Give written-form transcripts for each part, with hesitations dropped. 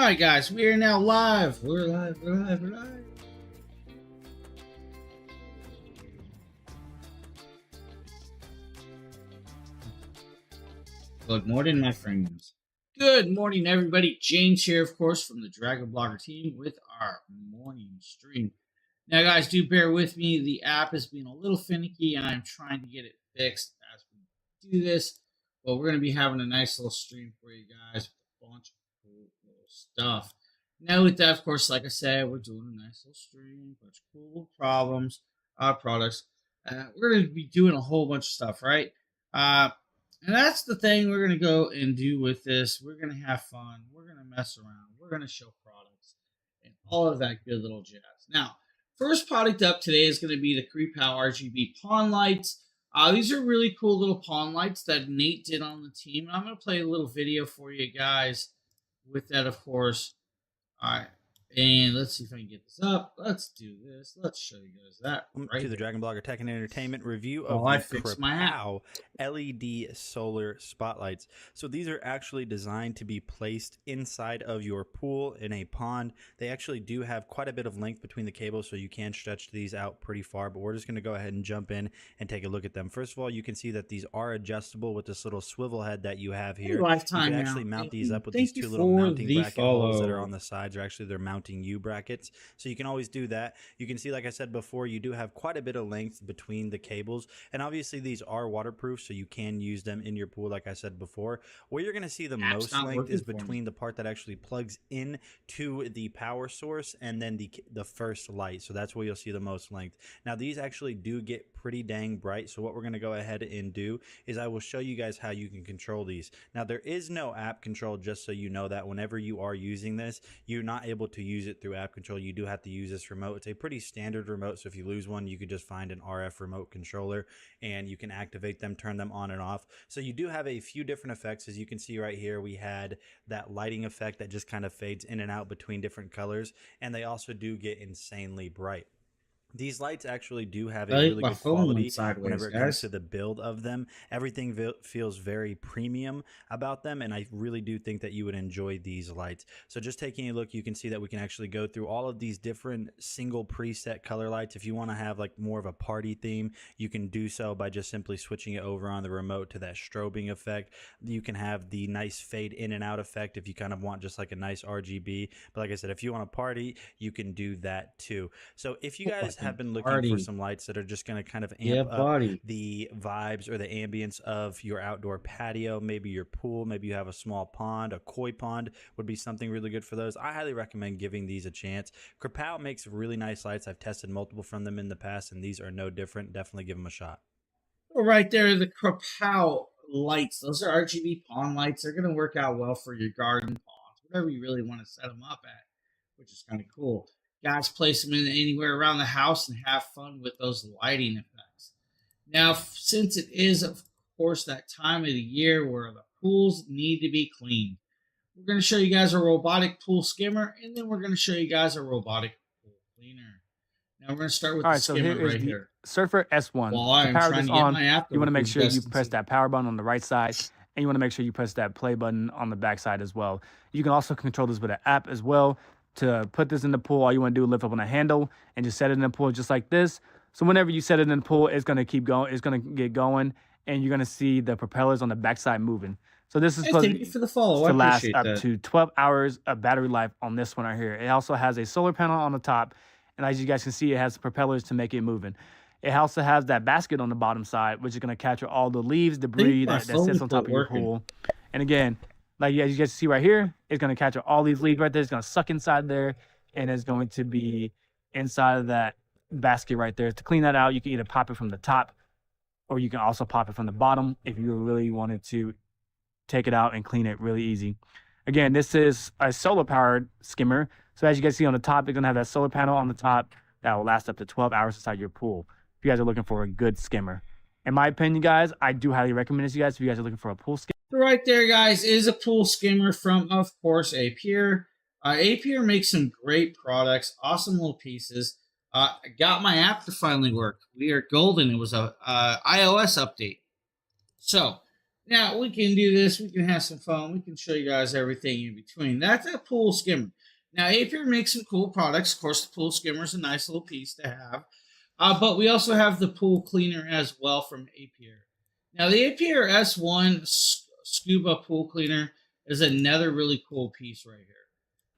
All right, guys, we are now live. We're live. We're live. We're live. Good morning, my friends. Good morning, everybody. James here, of course, from the Dragon Blogger team with our morning stream. Now, guys, do bear with me. The app is being a little finicky, and I'm trying to get it fixed as we do this. But we're going to be having a nice little stream for you guys with a bunch of cool little stuff. Now, with that, of course, like I said, we're doing a nice little stream, bunch of cool products. We're going to be doing a whole bunch of stuff, right? And that's the thing we're going to go and do with this. We're going to have fun. We're going to mess around. We're going to show products and all of that good little jazz. Now, first product up today is going to be the Kripal RGB Pawn Lights. These are really cool little pawn lights that Nate did on the team. I'm going to play a little video for you guys with that, of course. All right. And let's see if I can get this up. Let's do this. Let's show you guys that. Right to the Dragon Blogger Tech and Entertainment review of the Kripal LED solar spotlights. So these are actually designed to be placed inside of your pool in a pond. They actually do have quite a bit of length between the cables, so you can stretch these out pretty far, but we're just going to go ahead and jump in and take a look at them. First of all, you can see that these are adjustable with this little swivel head that you have here. You can actually mount these up with these two little mounting bracket holes that are on the sides, or actually they're mounting U brackets, so you can always do that. You can see, like I said before, you do have quite a bit of length between the cables, and obviously these are waterproof, so you can use them in your pool. Like I said before, where you're going to see the most length is between the part that actually plugs in to the power source and then the first light. So that's where you'll see the most length. Now these actually do get pretty dang bright, so what we're going to go ahead and do is I will show you guys how you can control these. Now there is no app control, just so you know that whenever you are using this, you're not able to use it through app control. You do have to use this remote. It's a pretty standard remote, so if you lose one, you could just find an RF remote controller and you can activate them, turn them on and off. So you do have a few different effects. As you can see right here, we had that lighting effect that just kind of fades in and out between different colors, and they also do get insanely bright. These lights actually do have a really good quality whenever it comes to the build of them. Everything feels very premium about them, and I really do think that you would enjoy these lights. So just taking a look, you can see that we can actually go through all of these different single preset color lights. If you want to have like more of a party theme, you can do so by just simply switching it over on the remote to that strobing effect. You can have the nice fade in and out effect if you kind of want just like a nice RGB. But like I said, if you want to party, you can do that too. So if you guys have been looking for some lights that are just going to kind of amp up the vibes or the ambience of your outdoor patio, maybe your pool, maybe you have a small pond, a koi pond would be something really good for those. I highly recommend giving these a chance. Kripal makes really nice lights. I've tested multiple from them in the past, and these are no different. Definitely give them a shot. Right there, the Kripal lights. Those are RGB pawn lights. They're going to work out well for your garden pawns, whatever you really want to set them up at, which is kind of cool. Guys, place them in anywhere around the house and have fun with those lighting effects. Now, since it is, of course, that time of the year where the pools need to be cleaned, we're going to show you guys a robotic pool skimmer, and then we're going to show you guys a robotic pool cleaner. Now, we're going to start with the skimmer right here. Surfer S1. To power this on, you want to make sure you press that power button on the right side, and you want to make sure you press that play button on the back side as well. You can also control this with an app as well. To put this in the pool, all you want to do is lift up on a handle and just set it in the pool just like this. So whenever you set it in the pool, it's going to keep going. It's going to get going, and you're going to see the propellers on the backside moving. So this is supposed to last up to 12 hours of battery life on this one right here. It also has a solar panel on the top, and as you guys can see, it has propellers to make it moving. It also has that basket on the bottom side, which is going to capture all the leaves, debris that sits on top of your pool. And again, like as you guys see right here, it's going to capture all these leaves right there. It's going to suck inside there, and it's going to be inside of that basket right there. To clean that out, you can either pop it from the top, or you can also pop it from the bottom if you really wanted to take it out and clean it really easy. Again, this is a solar-powered skimmer. So as you guys see on the top, it's going to have that solar panel on the top that will last up to 12 hours inside your pool if you guys are looking for a good skimmer. In my opinion, guys, I do highly recommend this, you guys, if you guys are looking for a pool skimmer. Right there, guys, is a pool skimmer from, of course, Apure. Apure makes some great products, awesome little pieces. I got my app to finally work. We are golden. It was a iOS update. So Now, we can do this. We can have some fun. We can show you guys everything in between. That's a pool skimmer. Now, Apier makes some cool products. Of course, the pool skimmer is a nice little piece to have. But we also have the pool cleaner as well from Apier. Now, the Apier S1 Scuba Pool Cleaner is another really cool piece right here.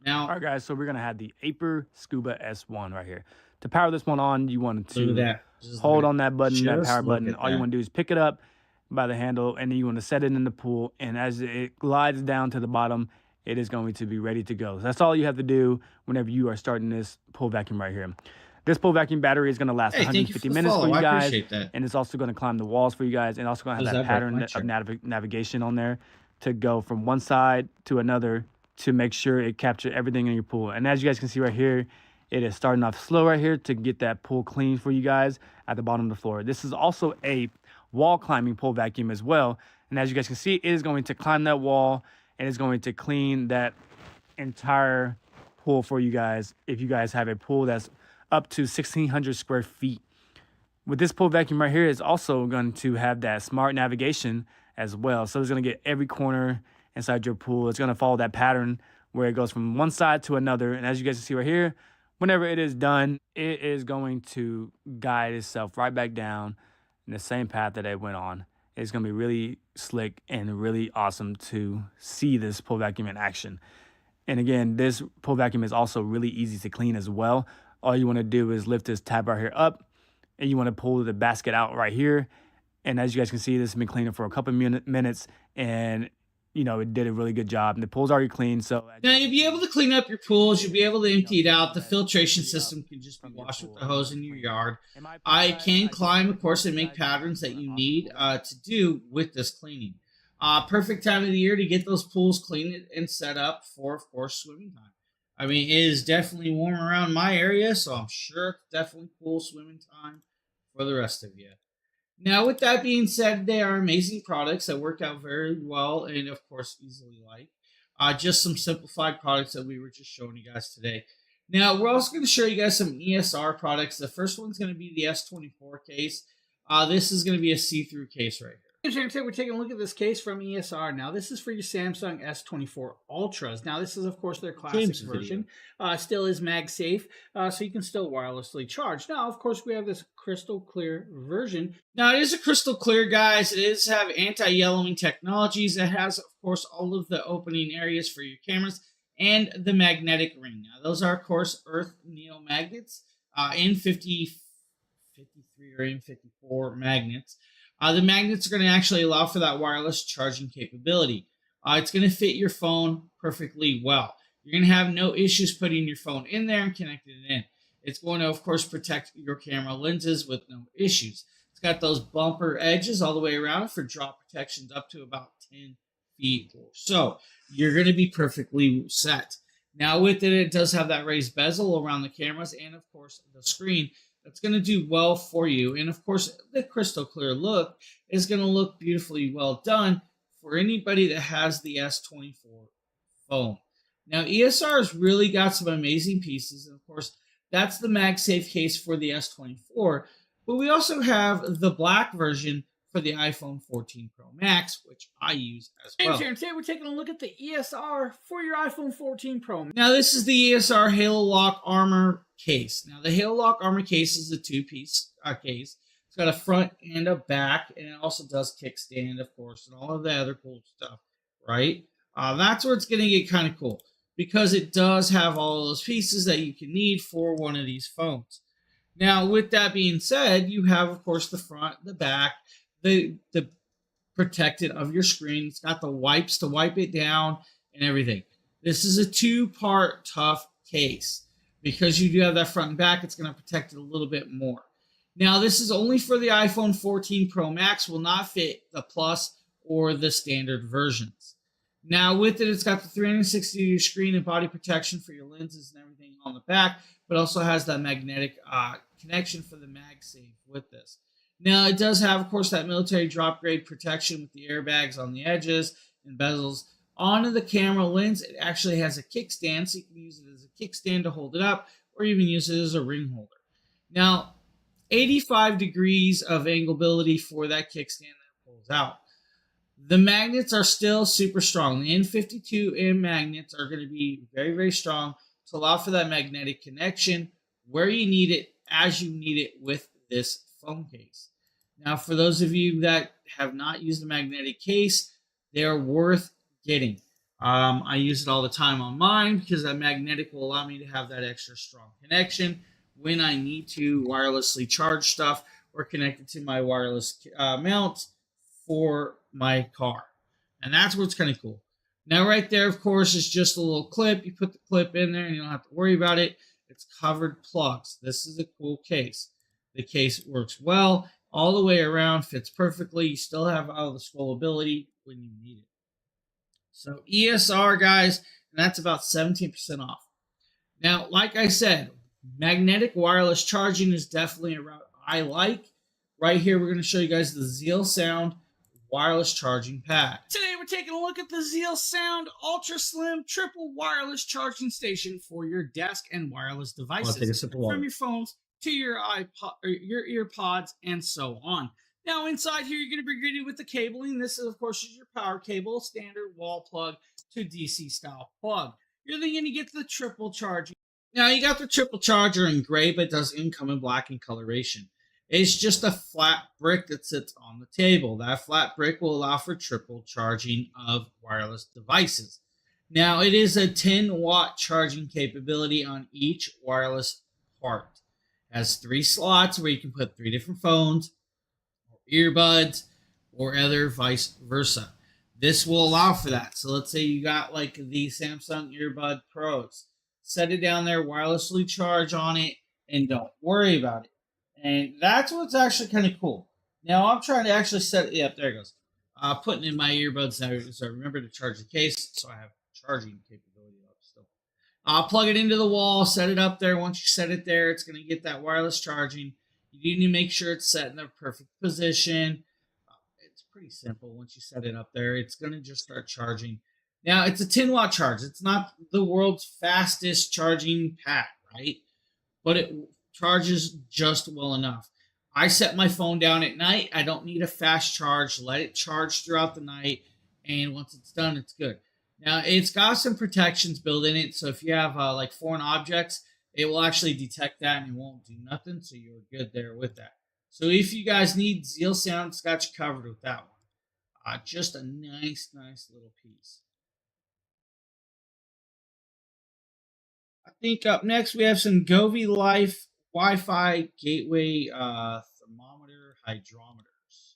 Now, all right, guys, so we're going to have the Apier Scuba S1 right here. To power this one on, you want to hold on that button, that power button. All you want to do is pick it up by the handle, and then you want to set it in the pool. And as it glides down to the bottom, it is going to be ready to go. So that's all you have to do whenever you are starting this pool vacuum right here. This pool vacuum battery is going to last 150 minutes for you guys. And it's also going to climb the walls for you guys, and also going to have that pattern of navigation on there to go from one side to another to make sure it captures everything in your pool. And as you guys can see right here, it is starting off slow right here to get that pool clean for you guys at the bottom of the floor. This is also a wall climbing pool vacuum as well. And as you guys can see, it is going to climb that wall and it's going to clean that entire pool for you guys if you guys have a pool that's up to 1,600 square feet. With this pool vacuum right here, it's also going to have that smart navigation as well. So it's going to get every corner inside your pool. It's going to follow that pattern where it goes from one side to another. And as you guys can see right here, whenever it is done, it is going to guide itself right back down in the same path that it went on. It's going to be really slick and really awesome to see this pool vacuum in action. And again, this pool vacuum is also really easy to clean as well. All you want to do is lift this tab right here up, and you want to pull the basket out right here. And as you guys can see, this has been cleaning for a couple minutes, and you know, it did a really good job. And the pool's already clean. So now you'll be able to clean up your pools. You'll be able to empty it out. The filtration system can just be washed with the hose in your yard. I can climb, of course, and make patterns that you need to do with this cleaning. Perfect time of the year to get those pools cleaned and set up for, of course, swimming time. I mean, it is definitely warm around my area, so I'm sure it's definitely pool swimming time for the rest of you. Now, with that being said, they are amazing products that work out very well and, of course, easily liked. Just some simplified products that we were just showing you guys today. Now, we're also going to show you guys some ESR products. The first one's going to be the S24 case. This is going to be a see-through case right here. Today we're taking a look at this case from ESR. Now, this is for your Samsung S24 Ultras. Now, this is, of course, their classic version. Still is MagSafe, so you can still wirelessly charge. Now, of course, we have this crystal clear version. Now, it is a crystal clear, guys. It does have anti-yellowing technologies. It has, of course, all of the opening areas for your cameras and the magnetic ring. Now, those are, of course, Earth Neo magnets, N53 or N54 magnets. The magnets are going to actually allow for that wireless charging capability. It's going to fit your phone perfectly well. You're going to have no issues putting your phone in there and connecting it in. It's going to, of course, protect your camera lenses with no issues. It's got those bumper edges all the way around for drop protections up to about 10 feet or so. You're going to be perfectly set. Now, with it, it does have that raised bezel around the cameras and, of course, the screen. That's going to do well for you. And of course, the crystal clear look is going to look beautifully well done for anybody that has the S24 phone. Now, ESR has really got some amazing pieces. And of course, that's the MagSafe case for the S24. But we also have the black version for the iPhone 14 Pro Max, which I use as well. And today we're taking a look at the ESR for your iPhone 14 Pro. Now, this is the ESR Halo Lock Armor case. Now, the Halo Lock Armor case is a two-piece case. It's got a front and a back, and it also does kickstand, of course, and all of the other cool stuff, right? That's where it's going to get kind of cool, because it does have all of those pieces that you can need for one of these phones. Now, with that being said, you have, of course, the front, the back, the protected of your screen. It's got the wipes to wipe it down and everything. This is a two-part tough case. Because you do have that front and back, it's going to protect it a little bit more. Now, this is only for the iPhone 14 Pro Max, will not fit the Plus or the standard versions. Now, with it, it's got the 360-degree screen and body protection for your lenses and everything on the back, but also has that magnetic connection for the MagSafe with this. Now, it does have, of course, that military drop-grade protection with the airbags on the edges and bezels. Onto the camera lens, it actually has a kickstand, so you can use it as a kickstand to hold it up, or even use it as a ring holder. Now, 85 degrees of angleability for that kickstand that pulls out. The magnets are still super strong. The N52M magnets are going to be very, very strong to allow for that magnetic connection where you need it, as you need it with this phone case. Now, for those of you that have not used the magnetic case, they are worth getting. I use it all the time on mine because that magnetic will allow me to have that extra strong connection when I need to wirelessly charge stuff or connect it to my wireless mount for my car. And that's what's kind of cool. Now, right there, of course, is just a little clip. You put the clip in there and you don't have to worry about it. It's covered plugs. This is a cool case. The case works well all the way around, fits perfectly. You still have all the scrollability when you need it. So ESR, guys, and that's about 17% off. Now, like I said, magnetic wireless charging is definitely a route I like. Right here, we're going to show you guys the Zeal Sound wireless charging pad. Today, we're taking a look at the Zeal Sound Ultra Slim Triple Wireless Charging Station for your desk and wireless devices, from your phones to your iPod, or your earpods, and so on. Now, inside here, you're going to be greeted with the cabling. This, of course, is your power cable, standard wall plug to DC style plug. You're then going to get the triple charging. Now, you got the triple charger in gray, but it does come in black in coloration. It's just a flat brick that sits on the table. That flat brick will allow for triple charging of wireless devices. Now, it is a 10-watt charging capability on each wireless part. It has 3 slots where you can put 3 different phones, earbuds, or other vice versa. This will allow for that. So let's say you got like the Samsung Earbud Pros. Set it down there, wirelessly charge on it, and don't worry about it. And that's what's actually kind of cool. Now I'm trying to actually set it. Yep, there it goes. Putting in my earbuds now, so I remember to charge the case, so I have charging capability up still. Plug it into the wall, set it up there. Once you set it there, it's going to get that wireless charging. You need to make sure it's set in the perfect position. It's pretty simple. Once you set it up there, it's going to just start charging. Now, it's a 10-watt charge. It's not the world's fastest charging pad, right? But it charges just well enough. I set my phone down at night. I don't need a fast charge. Let it charge throughout the night. And once it's done, it's good. Now, it's got some protections built in it. So if you have like foreign objects, it will actually detect that and it won't do nothing. So you're good there with that. So if you guys need Zeal Sound, it's got you covered with that one. Just a nice little piece. I think up next we have some Govee Life Wi-Fi gateway thermometer hydrometers.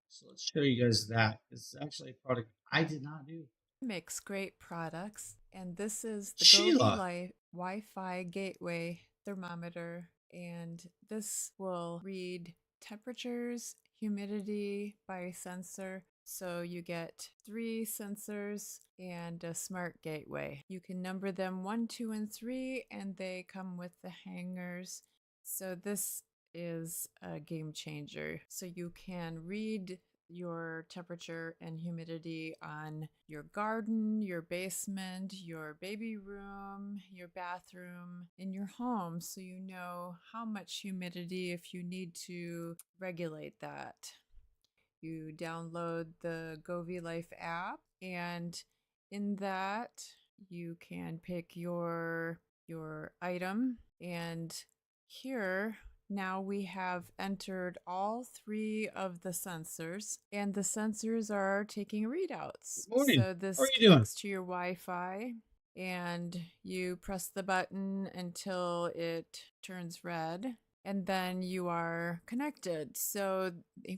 So let's show you guys that. This is actually a product I did not do. Makes great products, and this is the Govee Life Wi-Fi gateway thermometer, and this will read temperatures, humidity by sensor. So you get 3 sensors and a smart gateway. You can number them 1, 2, and 3, and they come with the hangers. So this is a game changer. So you can read your temperature and humidity on your garden, your basement, your baby room, your bathroom, in your home, so you know how much humidity if you need to regulate that. You download the Govee Life app, and in that you can pick your item, and here now we have entered all 3 of the sensors, and the sensors are taking readouts. Good morning. So this How are you doing? connects to your Wi-Fi, and you press the button until it turns red, and then you are connected. So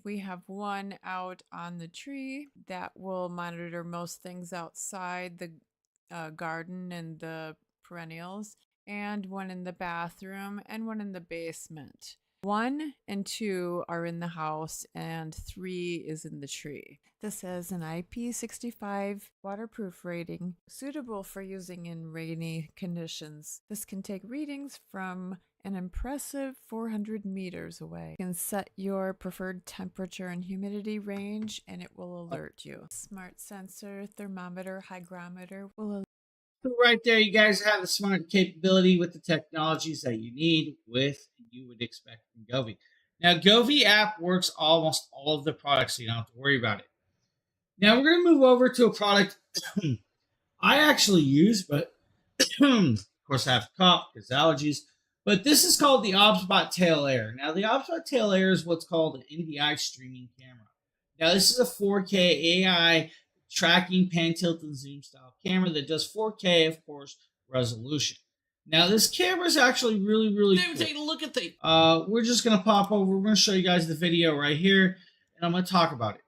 we have one out on the tree that will monitor most things outside the garden and the perennials, and one in the bathroom, and one in the basement. 1 and 2 are in the house, and 3 is in the tree. This has an IP65 waterproof rating, suitable for using in rainy conditions. This can take readings from an impressive 400 meters away. You can set your preferred temperature and humidity range, and it will alert you. Smart sensor, thermometer, hygrometer will alert. So right there, you guys have the smart capability with the technologies that you need with you would expect from Govee. Now, Govee app works almost all of the products, so you don't have to worry about it. Now we're going to move over to a product I actually use, but of course I have to cough because allergies. But this is called the OBSBot Tail Air. Now the OBSBot Tail Air is what's called an NDI streaming camera. Now this is a 4K AI tracking pan, tilt, and zoom style camera that does 4K, of course, resolution. Now this camera is actually really cool. Take a look at the. We're just gonna pop over. We're gonna show you guys the video right here, and I'm gonna talk about it.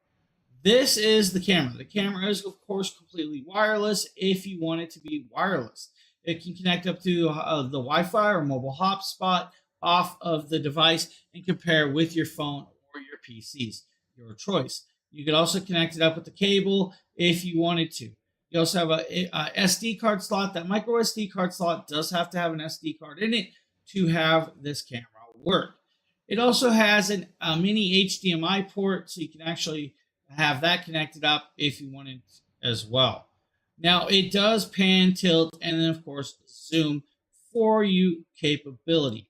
This is the camera. The camera is, of course, completely wireless if you want it to be wireless. It can connect up to the Wi-Fi or mobile hotspot off of the device and compare with your phone or your PCs, your choice. You could also connect it up with the cable if you wanted to. You also have a SD card slot. That micro SD card slot does have to have an SD card in it to have this camera work. It also has a mini HDMI port, so you can actually have that connected up if you wanted as well. Now it does pan, tilt, and then of course zoom for you capability.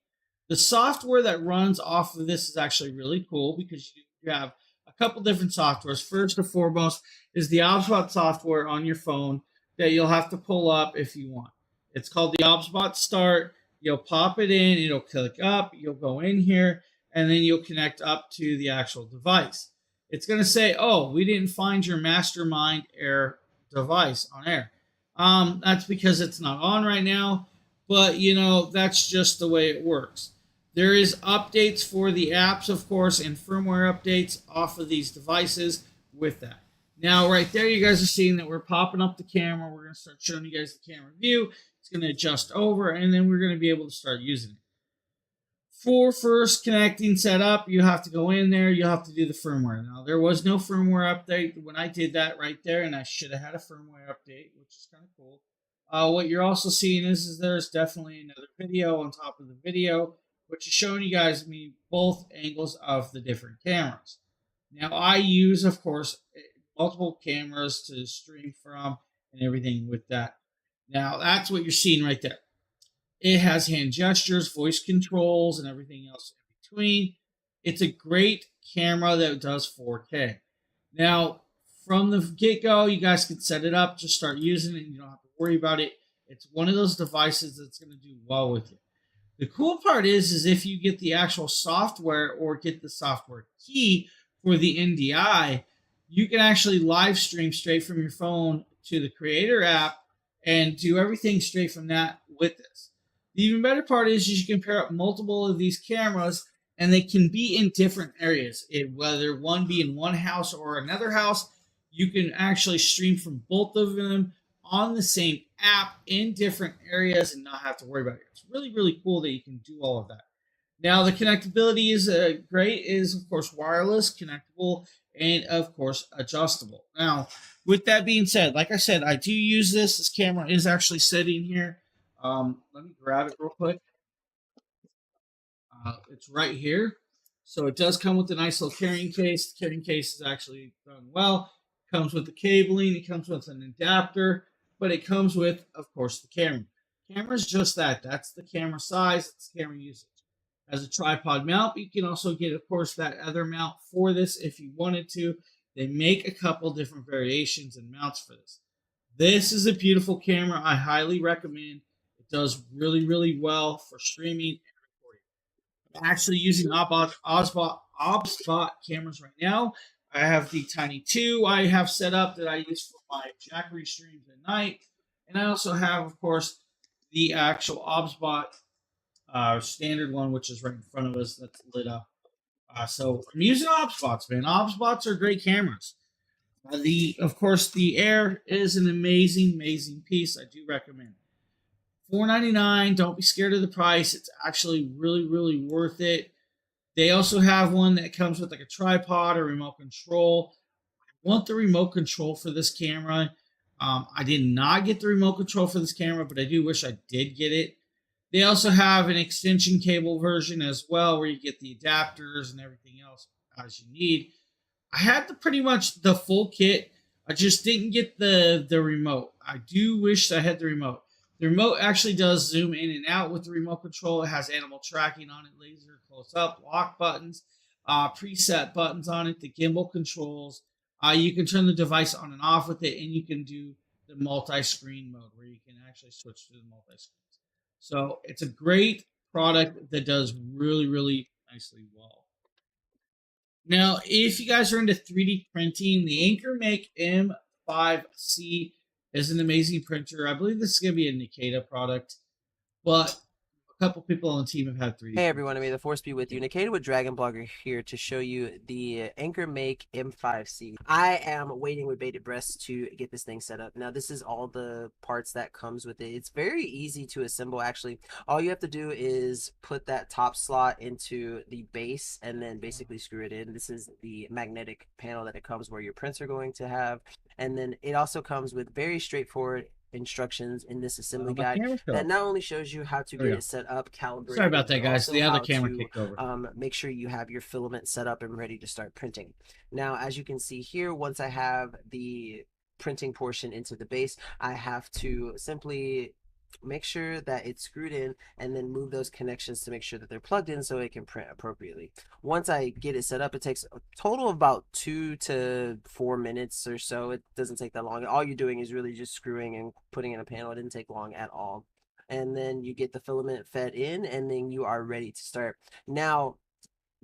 The software that runs off of this is actually really cool because you have a couple different softwares. First and foremost is the OBSBot software on your phone that you'll have to pull up if you want. It's called the OBSBot Start. You'll pop it in, it'll click up, you'll go in here, and then you'll connect up to the actual device. It's going to say, oh, we didn't find your Mastermind Air device on air. That's because it's not on right now, but you know, that's just the way it works. There is updates for the apps, of course, and firmware updates off of these devices with that. Now, right there, you guys are seeing that we're popping up the camera. We're going to start showing you guys the camera view. It's going to adjust over, and then we're going to be able to start using it. For first connecting setup, you have to go in there. You'll have to do the firmware. Now, there was no firmware update when I did that right there, and I should have had a firmware update, which is kind of cool. What you're also seeing is there's definitely another video on top of the video, which is showing you guys both angles of the different cameras. Now, I use, of course, multiple cameras to stream from and everything with that. Now, that's what you're seeing right there. It has hand gestures, voice controls, and everything else in between. It's a great camera that does 4K. Now, from the get-go, you guys can set it up, just start using it, and you don't have to worry about it. It's one of those devices that's going to do well with you. The cool part is if you get the actual software or get the software key for the NDI, you can actually live stream straight from your phone to the Creator app and do everything straight from that with this. The even better part is you can pair up multiple of these cameras and they can be in different areas. Whether one be in one house or another house, you can actually stream from both of them on the same app in different areas and not have to worry about it. It's really cool that you can do all of that. Now, the connectability is great. It is, of course, wireless, connectable, and, of course, adjustable. Now, with that being said, like I said, I do use this. This camera is actually sitting here. Let me grab it real quick. It's right here. So it does come with a nice little carrying case. The carrying case is actually done well. It comes with the cabling. It comes with an adapter. But it comes with, of course, the camera. The camera is just that. That's the camera size. That's the camera usage. As a tripod mount, you can also get, of course, that other mount for this if you wanted to. They make a couple different variations and mounts for this. This is a beautiful camera. I highly recommend. It does really well for streaming and recording. I'm actually using OBSBot cameras right now. I have the Tiny 2 I have set up that I use for my Jackery streams at night. And I also have, of course, the actual OBSBot standard one, which is right in front of us that's lit up. So I'm using OBSBots, man. OBSBots are great cameras. Of course, the Air is an amazing piece. I do recommend it. $4.99. Don't be scared of the price. It's actually really worth it. They also have one that comes with like a tripod or remote control. I want the remote control for this camera. I did not get the remote control for this camera, but I do wish I did get it. They also have an extension cable version as well, where you get the adapters and everything else as you need. I had pretty much the full kit. I just didn't get the remote. I do wish I had the remote. The remote actually does zoom in and out with the remote control. It has animal tracking on it, laser, close up, lock buttons, preset buttons on it, the gimbal controls. You can turn the device on and off with it, and you can do the multi-screen mode where you can actually switch to the multi-screens. So it's a great product that does really, really nicely well. Now, if you guys are into 3D printing, the AnkerMake M5C is an amazing printer. I believe this is going to be a Nikita product, but a couple people on the team have had 3D. Hey everyone, may the force be with you. Nikita with Dragon Blogger here to show you the AnkerMake M5C. I am waiting with bated breath to get this thing set up. Now this is all the parts that comes with it. It's very easy to assemble actually. All you have to do is put that top slot into the base and then basically screw it in. This is the magnetic panel that it comes where your prints are going to have. And then it also comes with very straightforward instructions in this assembly guide that not only shows you how to get it set up, calibrated. Sorry about that, guys. The other camera kicked over. Make sure you have your filament set up and ready to start printing. Now, as you can see here, once I have the printing portion into the base, I have to simply make sure that it's screwed in and then move those connections to make sure that they're plugged in so it can print appropriately. Once I get it set up, it takes a total of about 2 to 4 minutes or so. It doesn't take that long. All you're doing is really just screwing and putting in a panel. It didn't take long at all. And then you get the filament fed in and then you are ready to start. Now,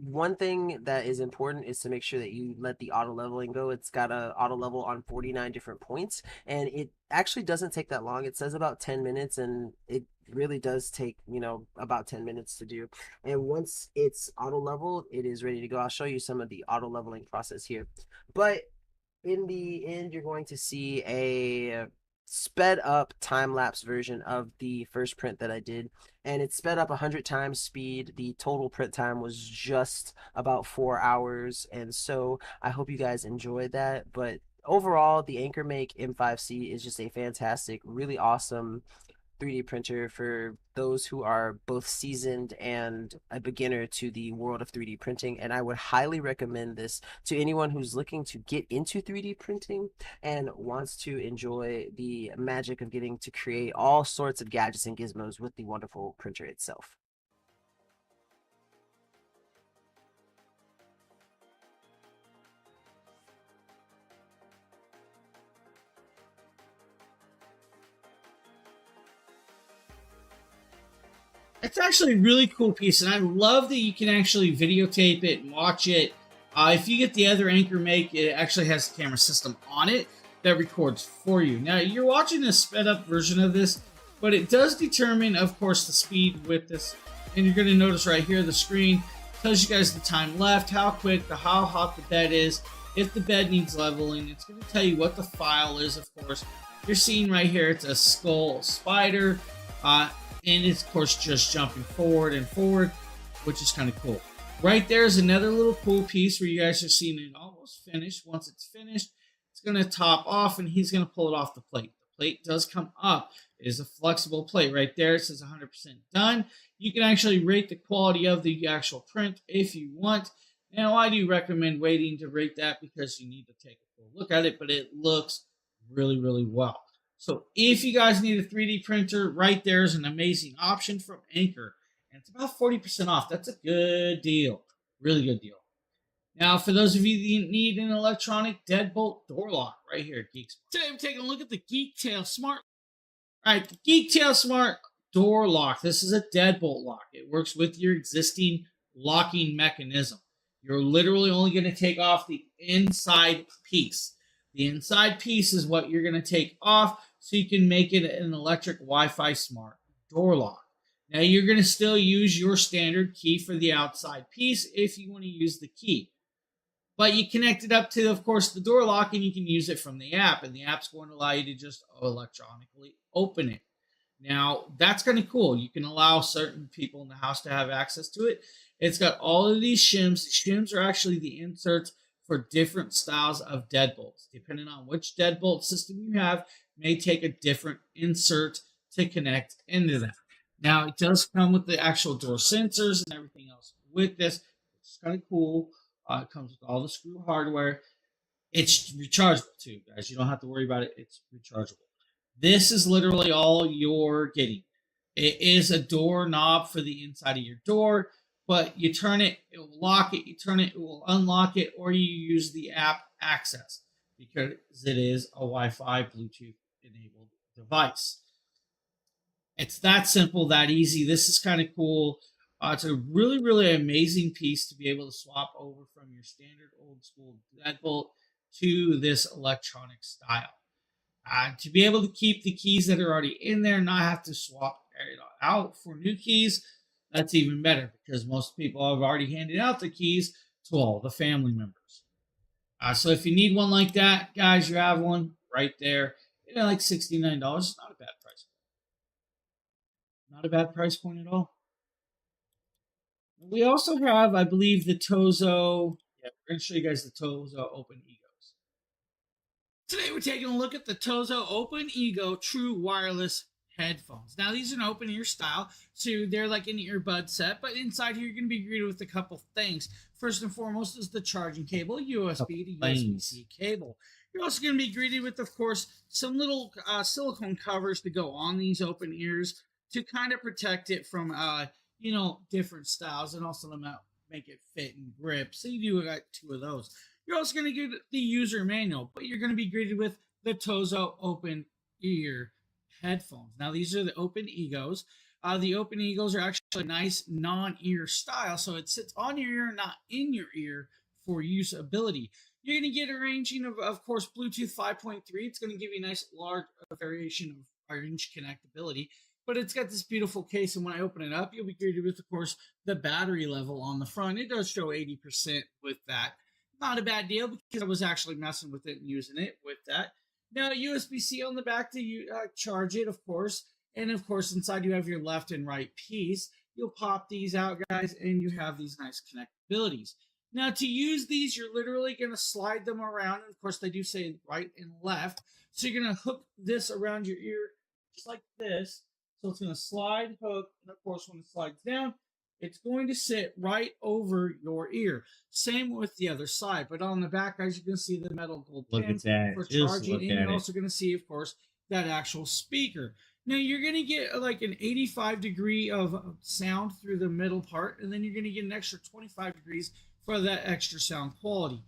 one thing that is important is to make sure that you let the auto leveling go. It's got a auto level on 49 different points, and it actually doesn't take that long. It says about 10 minutes, and it really does take, you know, about 10 minutes to do. And once it's auto leveled, it is ready to go. I'll show you some of the auto leveling process here. But in the end, you're going to see a sped up time-lapse version of the first print that I did, and it's sped up 100 times speed. The total print time was just about 4 hours, and so I hope you guys enjoyed that. But overall, the AnkerMake M5C is just a fantastic, really awesome 3D printer for those who are both seasoned and a beginner to the world of 3D printing. And I would highly recommend this to anyone who's looking to get into 3D printing and wants to enjoy the magic of getting to create all sorts of gadgets and gizmos with the wonderful printer itself. It's actually a really cool piece, and I love that you can actually videotape it and watch it. If you get the other AnkerMake, it actually has a camera system on it that records for you. Now, you're watching a sped-up version of this, but it does determine, of course, the speed with this. And you're going to notice right here, the screen tells you guys the time left, how quick, how hot the bed is, if the bed needs leveling. It's going to tell you what the file is, of course. You're seeing right here, it's a skull spider. And it's, of course, just jumping forward and forward, which is kind of cool. Right there is another little cool piece where you guys are seeing it almost finished. Once it's finished, it's going to top off, and he's going to pull it off the plate. The plate does come up. It is a flexible plate. Right there, it says 100% done. You can actually rate the quality of the actual print if you want. Now, I do recommend waiting to rate that because you need to take a full look at it, but it looks really, really well. So if you guys need a 3D printer, right there is an amazing option from Anker. And it's about 40% off. That's a good deal. Really good deal. Now, for those of you that need an electronic deadbolt door lock, right here at Geek Smart. Today I'm taking a look at the Geektail Smart. All right, the Geektail Smart door lock. This is a deadbolt lock. It works with your existing locking mechanism. You're literally only going to take off the inside piece. The inside piece is what you're going to take off, so you can make it an electric Wi-Fi smart door lock. Now, you're going to still use your standard key for the outside piece if you want to use the key. But you connect it up to, of course, the door lock, and you can use it from the app. And the app's going to allow you to just electronically open it. Now, that's kind of cool. You can allow certain people in the house to have access to it. It's got all of these shims. The shims are actually the inserts for different styles of deadbolts. Depending on which deadbolt system you have, may take a different insert to connect into that. Now, it does come with the actual door sensors and everything else with this, which is kind of cool. It comes with all the screw hardware. It's rechargeable too, guys. You don't have to worry about it. It's rechargeable. This is literally all you're getting. It is a door knob for the inside of your door, but you turn it, it will lock it. You turn it, it will unlock it, or you use the app access. because it is a Wi-Fi Bluetooth enabled device. It's that simple, that easy. This is kind of cool. It's a really, really amazing piece to be able to swap over from your standard old school deadbolt to this electronic style. To be able to keep the keys that are already in there, not have to swap it out for new keys, that's even better because most people have already handed out the keys to all the family members. So if you need one like that, guys, you have one right there. Like $69. It's not a bad price. Not a bad price point at all. We also have, I believe, the Tozo. Yeah, we're going to show you guys the Tozo Open Egos. Today we're taking a look at the Tozo Open Ego True Wireless headphones. Now these are an open ear style, so they're like an earbud set, but inside here you're going to be greeted with a couple things. First and foremost is the charging cable, USB to USB-C cable. You're also going to be greeted with, of course, some little silicone covers to go on these open ears to kind of protect it from different styles, and also make it fit and grip. So you do got 2 of those. You're also going to get the user manual, but you're going to be greeted with the Tozo Open Ear headphones. Now these are the Open Egos. The Open Egos are actually a nice non-ear style, so it sits on your ear, not in your ear for usability. You're going to get a ranging of course, Bluetooth 5.3. It's going to give you a nice large variation of range connectability. But it's got this beautiful case, and when I open it up, you'll be greeted with, of course, the battery level on the front. It does show 80% with that. Not a bad deal because I was actually messing with it and using it with that. Now, USB-C on the back to charge it, of course. And, of course, inside you have your left and right piece. You'll pop these out, guys, and you have these nice connectabilities. Now, to use these, you're literally going to slide them around. And, of course, they do say right and left. So you're going to hook this around your ear just like this. So it's going to slide, hook, and of course when it slides down, it's going to sit right over your ear. Same with the other side, but on the back, guys, you can see the metal gold pins for charging, and you're also going to see, of course, that actual speaker. Now you're going to get like an 85 degree of sound through the middle part, and then you're going to get an extra 25 degrees for that extra sound quality.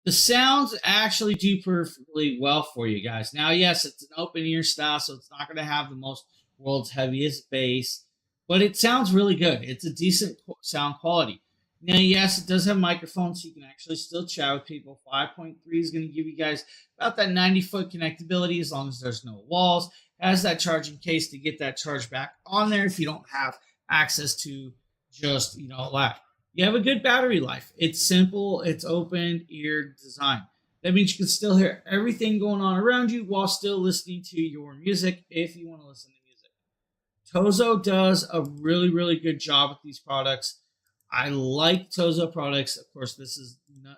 The sounds actually do perfectly well for you guys. Now, yes, it's an open ear style, so it's not going to have the most world's heaviest bass, but it sounds really good. It's a decent sound quality. Now, yes, it does have microphones, so you can actually still chat with people. 5.3 is going to give you guys about that 90-foot connectability as long as there's no walls. It has that charging case to get that charge back on there if you don't have access to just, that. You have a good battery life. It's simple. It's open ear design. That means you can still hear everything going on around you while still listening to your music if you want to listen to music. Tozo does a really, really good job with these products. I like Tozo products. Of course, this is not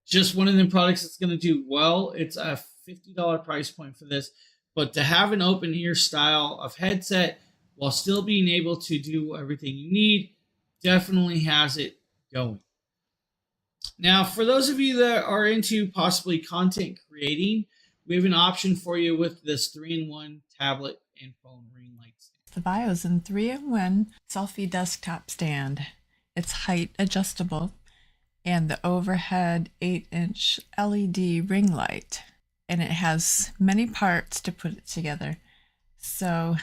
just one of them products that's going to do well. It's a $50 price point for this. But to have an open ear style of headset while still being able to do everything you need definitely has it going. Now, for those of you that are into possibly content creating, we have an option for you with this 3-in-1 tablet and phone ring light stand. The Vio's in 3-in-1 selfie desktop stand. It's height adjustable, and the overhead 8-inch LED ring light. And it has many parts to put it together. So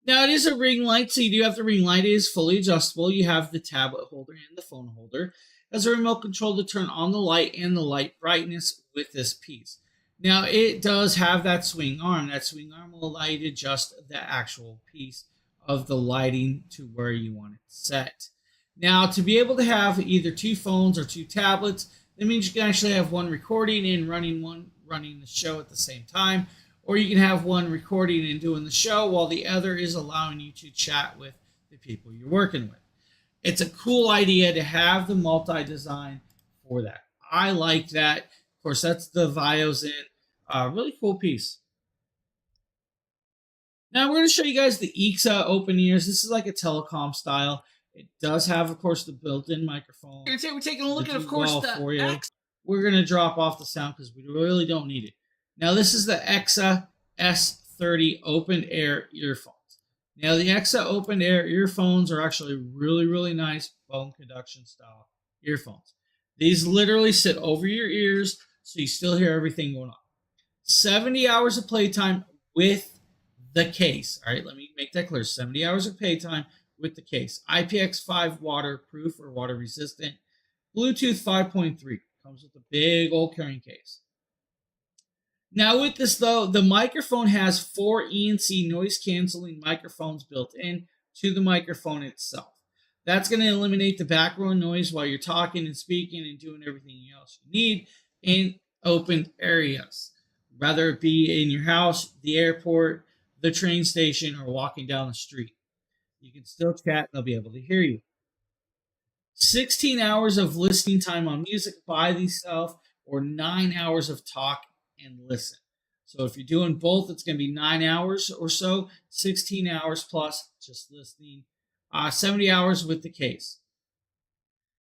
now it is a ring light, so you do have the ring light. It is fully adjustable. You have the tablet holder and the phone holder. As a remote control to turn on the light and the light brightness with this piece. Now, it does have that swing arm. That swing arm will allow you to adjust the actual piece of the lighting to where you want it set. Now, to be able to have either 2 phones or 2 tablets, that means you can actually have one recording and running the show at the same time, or you can have one recording and doing the show while the other is allowing you to chat with the people you're working with. It's a cool idea to have the multi-design for that. I like that. Of course, that's the Vio's in. Really cool piece. Now we're going to show you guys the Exa open ears. This is like a telecom style. It does have, of course, the built-in microphone. We're taking a look at, of course, the X. We're going to drop off the sound because we really don't need it. Now this is the Exa S30 open air earphones. Now the Exa open air earphones are actually really, really nice bone conduction style earphones. These literally sit over your ears. so you still hear everything going on. 70 hours of playtime with the case. All right, let me make that clear. 70 hours of playtime with the case. IPX5 waterproof or water resistant. Bluetooth 5.3. Comes with a big old carrying case. Now with this though, the microphone has 4 ENC noise canceling microphones built in to the microphone itself. That's going to eliminate the background noise while you're talking and speaking and doing everything else you need in open areas, whether it be in your house, the airport, the train station, or walking down the street. You can still chat and they'll be able to hear you. 16 hours of listening time on music by themselves, or 9 hours of talk and listen. So if you're doing both, it's going to be 9 hours or so, 16 hours plus just listening, 70 hours with the case.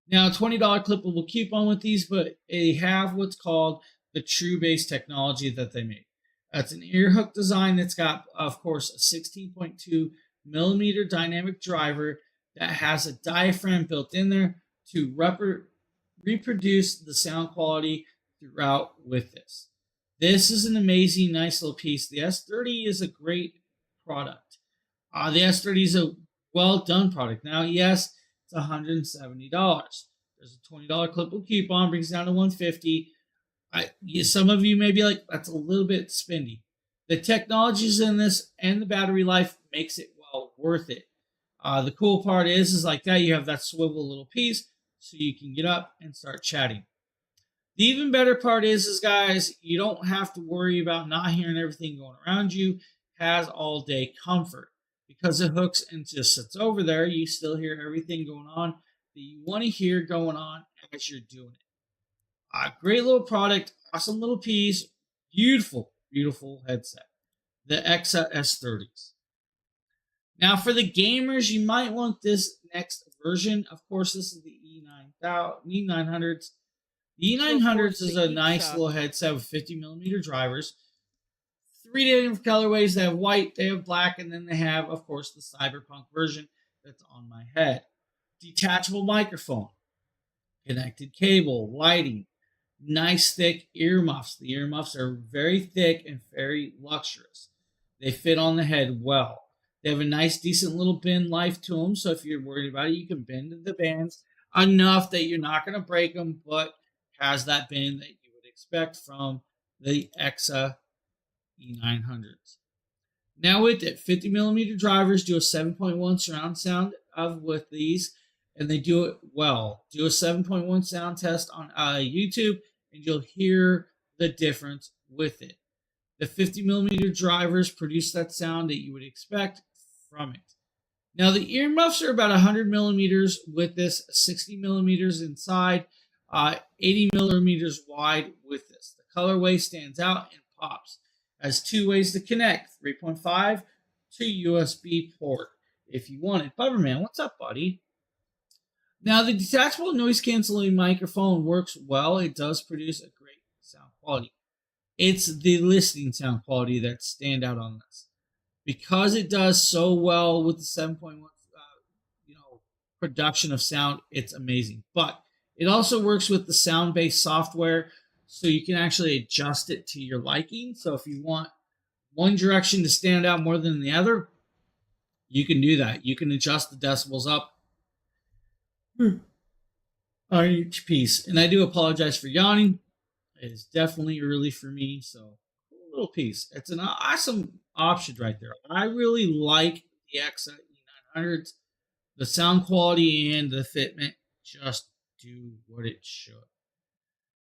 Now, $20 clippable coupon with these, but they have what's called the True Bass technology that they made. That's an ear hook design that's got, of course, a 16.2 millimeter dynamic driver that has a diaphragm built in there to reproduce the sound quality throughout with this. This is an amazing, nice little piece. The S30 is a great product. The S30 is a well-done product. Now, yes, it's $170. There's a $20 clippable coupon, brings it down to $150. Some of you may be like, that's a little bit spendy. The technologies in this and the battery life makes it well worth it. The cool part is like that you have that swivel little piece so you can get up and start chatting. The even better part is guys, you don't have to worry about not hearing everything going around you. It has all day comfort. Because it hooks and just sits over there, you still hear everything going on that you want to hear going on as you're doing it. Great little product, awesome little piece, beautiful, beautiful headset. The EXA S30s. Now for the gamers, you might want this next version. Of course, this is the E900s. The E900s is a nice little headset with 50 millimeter drivers. 3 different colorways. They have white, they have black, and then they have, of course, the Cyberpunk version that's on my head. Detachable microphone, connected cable, lighting, nice thick earmuffs. The earmuffs are very thick and very luxurious. They fit on the head well. They have a nice, decent little bend life to them, so if you're worried about it, you can bend the bands enough that you're not going to break them, but has that bend that you would expect from the EXA E900s. Now with it, 50 millimeter drivers do a 7.1 surround sound with these, and they do it well. Do a 7.1 sound test on YouTube, and you'll hear the difference with it. The 50 millimeter drivers produce that sound that you would expect from it. Now the earmuffs are about 100 millimeters with this, 60 millimeters inside, 80 millimeters wide with this. The colorway stands out and pops. Has 2 ways to connect, 3.5 to USB port if you want it. Bubberman, what's up, buddy? Now, the detachable noise canceling microphone works well. It does produce a great sound quality. It's the listening sound quality that stand out on this. Because it does so well with the 7.1 production of sound, it's amazing. But it also works with the sound-based software, so you can actually adjust it to your liking. So if you want one direction to stand out more than the other, you can do that. You can adjust the decibels up on each piece. And I do apologize for yawning. It is definitely early for me, so a little piece. It's an awesome option right there. I really like the EXA E900s. The sound quality and the fitment just do what it should.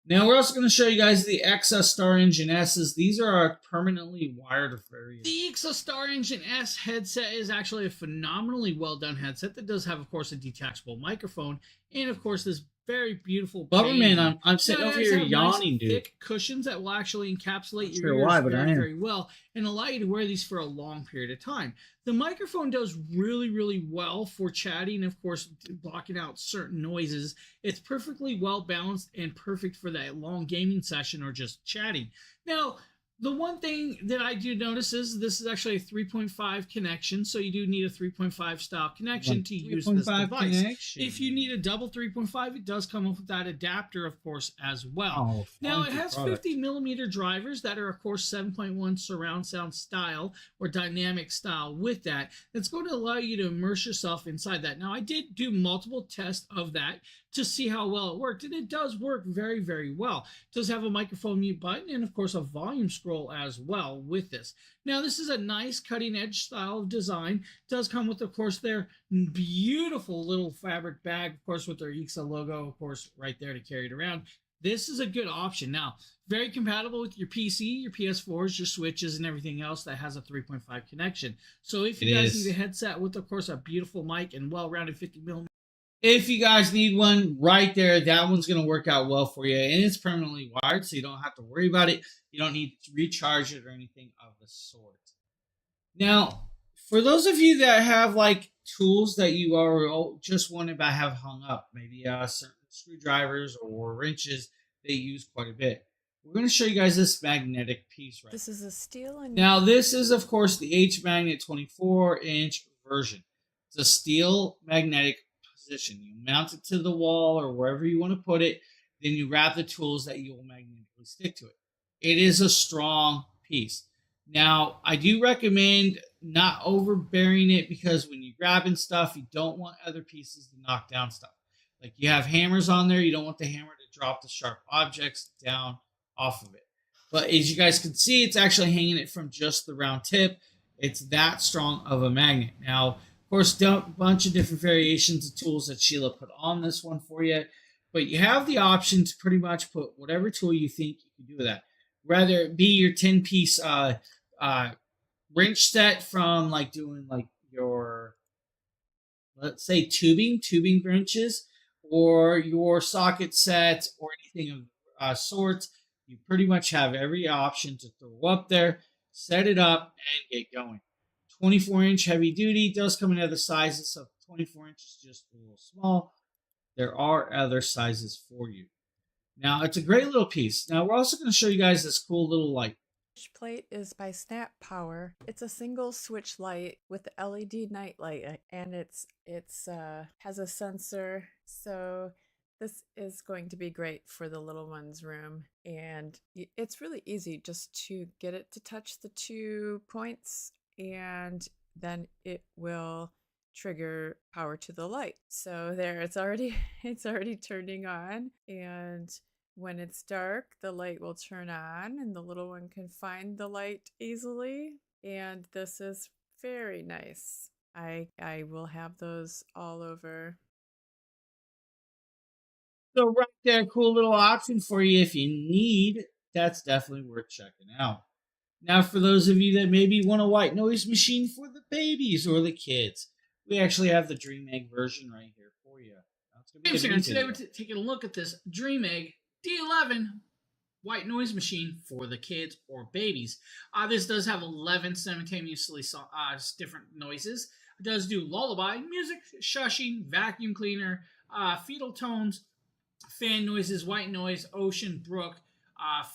Now we're also going to show you guys the EXA Star Engine S's. These are our permanently wired variants. The EXA Star Engine S headset is actually a phenomenally well done headset that does have, of course, a detachable microphone and, of course, this very beautiful Bubberman, I'm sitting over here yawning, nice, dude. Thick cushions that will actually encapsulate your ears very well and allow you to wear these for a long period of time. The microphone does really, really well for chatting, of course, blocking out certain noises. It's perfectly well balanced and perfect for that long gaming session or just chatting. Now, The one thing that I do notice is this is actually a 3.5 connection, so you do need a 3.5 style connection to use this device. Connection. If you need a double 3.5, it does come with that adapter, of course, as well. Now, it has 50mm drivers that are, of course, 7.1 surround sound style or dynamic style with that. That's going to allow you to immerse yourself inside that. Now, I did do multiple tests of that to see how well it worked, and it does work very, very well. It does have a microphone mute button and, of course, a volume scroll as well with this. Now, this is a nice cutting-edge style of design. It does come with, of course, their beautiful little fabric bag, of course, with their Exa logo, of course, right there to carry it around. This is a good option. Now, very compatible with your PC, your PS4s, your Switches, and everything else that has a 3.5 connection. So if you guys need a headset with, of course, a beautiful mic and well-rounded 50mm, if you guys need one right there, that one's going to work out well for you. And it's permanently wired, so you don't have to worry about it. You don't need to recharge it or anything of the sort. Now, for those of you that have like tools that you are just want to have hung up, maybe certain screwdrivers or wrenches they use quite a bit, we're going to show you guys this magnetic piece right This is a steel. And now, this is, of course, the H-Magnet 24-inch version. It's a steel magnetic position. You mount it to the wall or wherever you want to put it, then you wrap the tools that you will magnetically stick to it. It is a strong piece. Now, I do recommend not overbearing it because when you're grabbing stuff, you don't want other pieces to knock down stuff. Like you have hammers on there, you don't want the hammer to drop the sharp objects down off of it. But as you guys can see, it's actually hanging it from just the round tip. It's that strong of a magnet. Now, of course, a bunch of different variations of tools that Sheila put on this one for you. But you have the option to pretty much put whatever tool you think you can do with that. Whether it be your 10-piece wrench set from like doing like your, let's say, tubing wrenches, or your socket set or anything of sorts. You pretty much have every option to throw up there, set it up, and get going. 24-inch heavy duty does come in other sizes, so 24 inches is just a little small. There are other sizes for you. Now, it's a great little piece. Now, we're also going to show you guys this cool little light. Switch plate is by Snap Power. It's a single switch light with the LED night light, and it's has a sensor, so this is going to be great for the little one's room. And it's really easy just to get it to touch the 2 points, and then it will trigger power to the light. So there, it's already turning on, and when it's dark, the light will turn on and the little one can find the light easily. And this is very nice. I will have those all over. So right there, cool little option for you if you need. That's definitely worth checking out. Now, for those of you that maybe want a white noise machine for the babies or the kids, we actually have the DreamEgg version right here for you. Today we're taking a look at this DreamEgg D11 white noise machine for the kids or babies. This does have 11 simultaneously different noises. It does do lullaby, music, shushing, vacuum cleaner, fetal tones, fan noises, white noise, ocean, brook,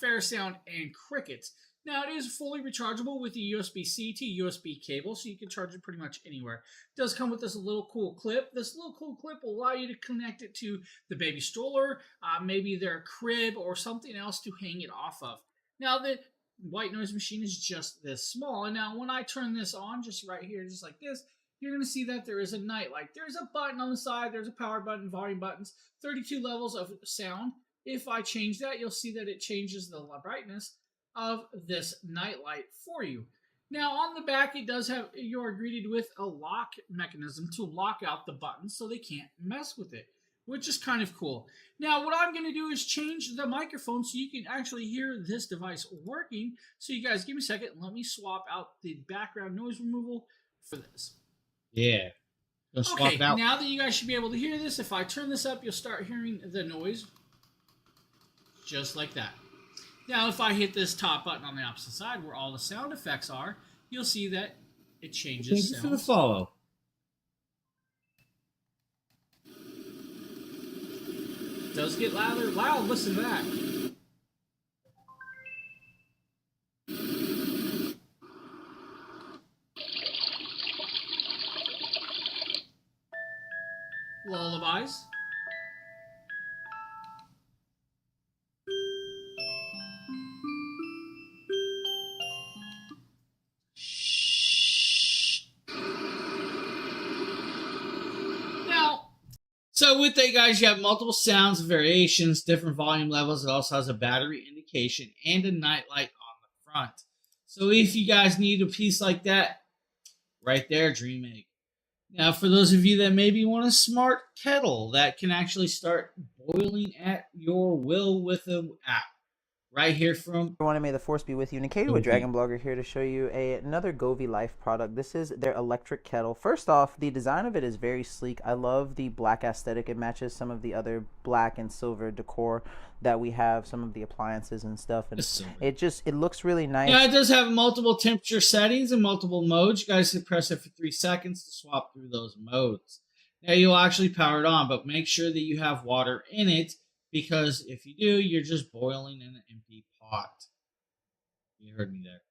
fair sound, and crickets. Now, it is fully rechargeable with the USB-C to USB cable, so you can charge it pretty much anywhere. It does come with this little cool clip. This little cool clip will allow you to connect it to the baby stroller, maybe their crib, or something else to hang it off of. Now, the white noise machine is just this small, and now when I turn this on, just right here, just like this, you're going to see that there is a night light. There's a button on the side. There's a power button, volume buttons, 32 levels of sound. If I change that, you'll see that it changes the brightness of this nightlight for you. Now, on the back, it does have, you're greeted with a lock mechanism to lock out the buttons so they can't mess with it, which is kind of cool. Now, what I'm going to do is change the microphone so you can actually hear this device working. So you guys, give me a second. Let me swap out the background noise removal for this. Yeah. Okay, now that you guys should be able to hear this, if I turn this up, you'll start hearing the noise just like that. Now, if I hit this top button on the opposite side where all the sound effects are, you'll see that it changes sounds. Thank you for the follow. It does get louder. Loud, listen to that. lullabies. So with that, guys, you have multiple sounds, variations, different volume levels. It also has a battery indication and a night light on the front. So if you guys need a piece like that, right there, Dream Egg. Now, for those of you that maybe want a smart kettle that can actually start boiling at your will with an app, right here from everyone, may the force be with you. Nikita with Dragon Blogger here to show you another Govee Life product. This is their electric kettle. First off, the design of it is very sleek. I love the black aesthetic. It matches some of the other black and silver decor that we have, some of the appliances and stuff, and it looks really nice. Yeah, it does have multiple temperature settings and multiple modes. You guys can press it for 3 seconds to swap through those modes. Now you'll actually power it on, but make sure that you have water in it, because if you do, you're just boiling in an empty pot. You heard me there.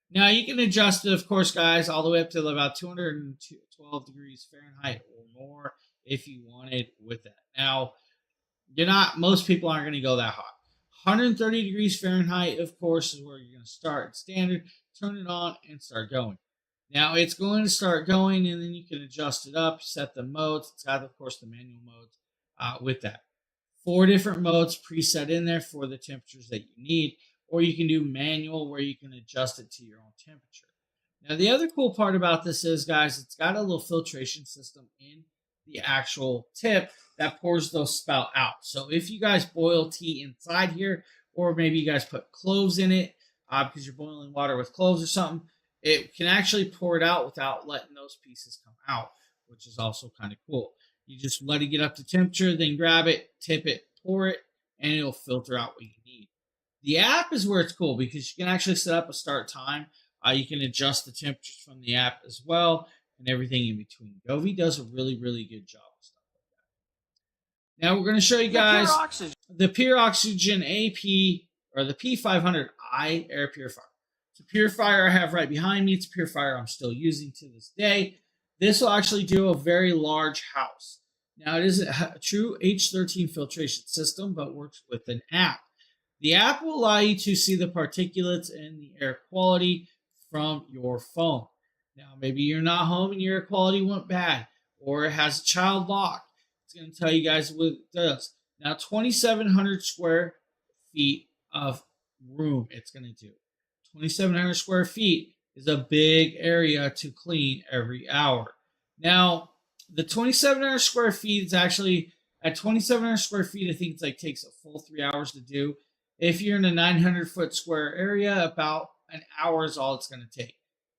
Now you can adjust it, of course, guys, all the way up to about 212 degrees Fahrenheit or more if you wanted with that. Now, most people aren't going to go that hot. 130 degrees Fahrenheit, of course, is where you're going to start. Standard, turn it on and start going. Now it's going to start going, and then you can adjust it up, set the modes. It's got, of course, the manual modes with that. 4 different modes preset in there for the temperatures that you need, or you can do manual where you can adjust it to your own temperature. Now, the other cool part about this is, guys, it's got a little filtration system in the actual tip that pours those spout out. So if you guys boil tea inside here, or maybe you guys put cloves in it because you're boiling water with cloves or something, it can actually pour it out without letting those pieces come out, which is also kind of cool. You just let it get up to temperature, then grab it, tip it, pour it, and it'll filter out what you need. The app is where it's cool because you can actually set up a start time. You can adjust the temperatures from the app as well and everything in between. Govee does a really, really good job with stuff like that. Now we're going to show you guys the Pure Oxygen AP, or the P500i air purifier. It's a purifier I have right behind me. It's a purifier I'm still using to this day. This will actually do a very large house. Now, it is a true H13 filtration system, but works with an app. The app will allow you to see the particulates and the air quality from your phone. Now, maybe you're not home and your air quality went bad, or it has a child lock. It's going to tell you guys what it does. Now, 2,700 square feet of room it's going to do. 2,700 square feet is a big area to clean every hour. Now, the 2,700 square feet is actually, at 2,700 square feet, I think it's takes a full 3 hours to do. If you're in a 900-foot square area, about an hour is all it's going to take.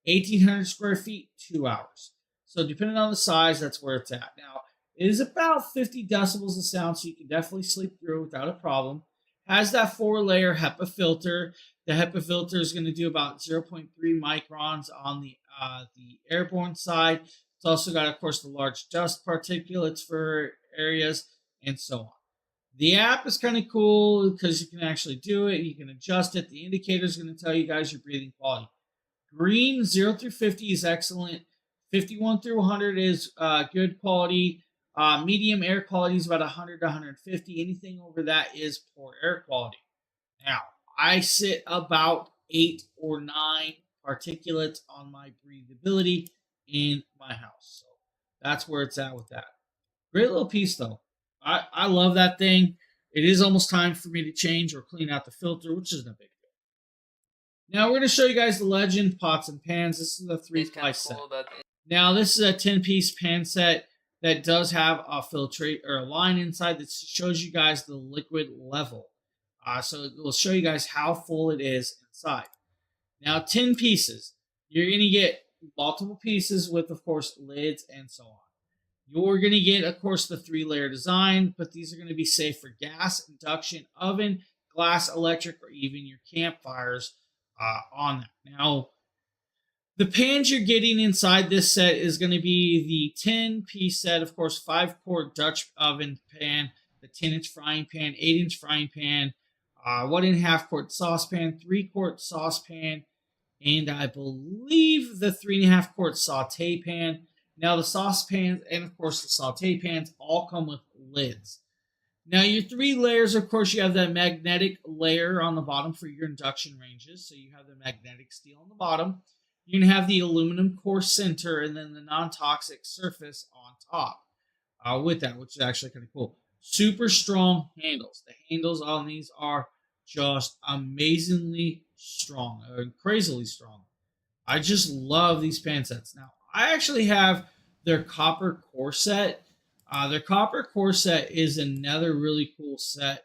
1,800 square feet, 2 hours. So depending on the size, that's where it's at. Now, it is about 50 decibels of sound, so you can definitely sleep through without a problem. Has that 4-layer HEPA filter. The HEPA filter is going to do about 0.3 microns on the airborne side. It's also got, of course, the large dust particulates for areas and so on. The app is kind of cool because you can actually do it. You can adjust it. The indicator is going to tell you guys your breathing quality. Green, 0 through 50 is excellent. 51 through 100 is good quality. Medium air quality is about 100 to 150. Anything over that is poor air quality. Now, I sit about 8 or 9 particulates on my breathability in my house. So that's where it's at with that. Great little piece, though. I love that thing. It is almost time for me to change or clean out the filter, which isn't a big deal. Now we're going to show you guys the Legend pots and pans. This is a 3-ply set. Now this is a 10-piece pan set that does have a filtrate or a line inside that shows you guys the liquid level. So it will show you guys how full it is inside. Now 10 pieces. You're going to get multiple pieces with, of course, lids and so on. You're going to get, of course, the 3-layer design, but these are going to be safe for gas, induction, oven, glass, electric, or even your campfires on that. Now, the pans you're getting inside this set is going to be the 10-piece set, of course, 5-quart Dutch oven pan, the 10-inch frying pan, 8-inch frying pan, 1.5-quart saucepan, 3-quart saucepan, and I believe the 3.5-quart saute pan. Now the saucepans and of course the saute pans all come with lids. Now your 3 layers, of course, you have that magnetic layer on the bottom for your induction ranges. So you have the magnetic steel on the bottom. You're going to have the aluminum core center and then the non-toxic surface on top with that, which is actually kind of cool. Super strong handles. The handles on these are just amazingly strong, crazily strong. I just love these pan sets. Now, I actually have their copper core set. Their copper core set is another really cool set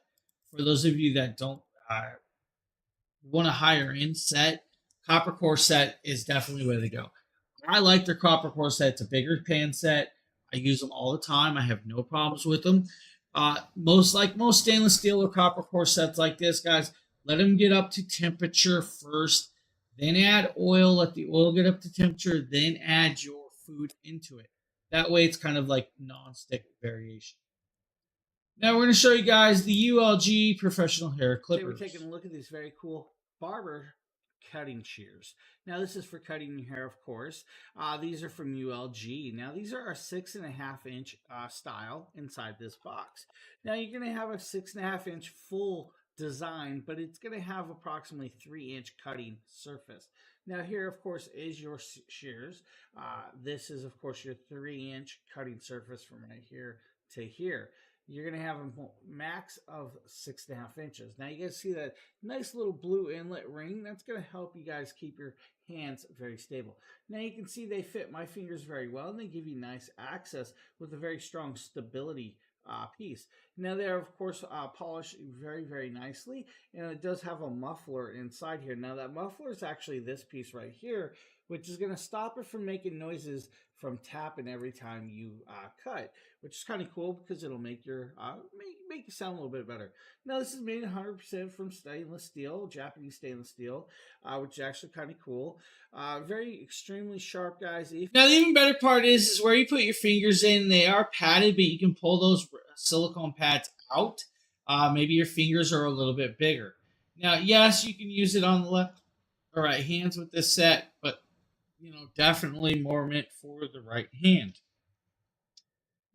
for those of you that don't want a higher end set. Copper core set is definitely the way to go. I like their copper core set. It's a bigger pan set. I use them all the time. I have no problems with them. Most stainless steel or copper core sets like this, guys, let them get up to temperature first, then add oil, let the oil get up to temperature, then add your food into it. That way it's kind of like non-stick variation. Now we're going to show you guys the ULG professional hair clippers. We're taking a look at these very cool barber cutting shears. Now this is for cutting your hair, of course. These are from ULG. Now these are our 6.5 inch style inside this box. Now you're going to have a 6.5 inch full design, but it's going to have approximately 3 inch cutting surface. Now here, of course, is your shears. This is, of course, your 3 inch cutting surface from right here to here. You're going to have a max of 6.5 inches. Now you guys see that nice little blue inlet ring. That's going to help you guys keep your hands very stable. Now you can see they fit my fingers very well, and they give you nice access with a very strong stability piece. Now they're, of course, polished very, very nicely, and it does have a muffler inside here. Now that muffler is actually this piece right here, which is going to stop it from making noises from tapping every time you cut, which is kind of cool because it'll make your make you sound a little bit better. Now this is made 100% from stainless steel, Japanese stainless steel, which is actually kind of cool. Very extremely sharp, guys. Now the even better part is where you put your fingers in. They are padded, but you can pull those silicone pads out. Maybe your fingers are a little bit bigger. Now, yes, you can use it on the left or right hands with this set, but definitely more meant for the right hand.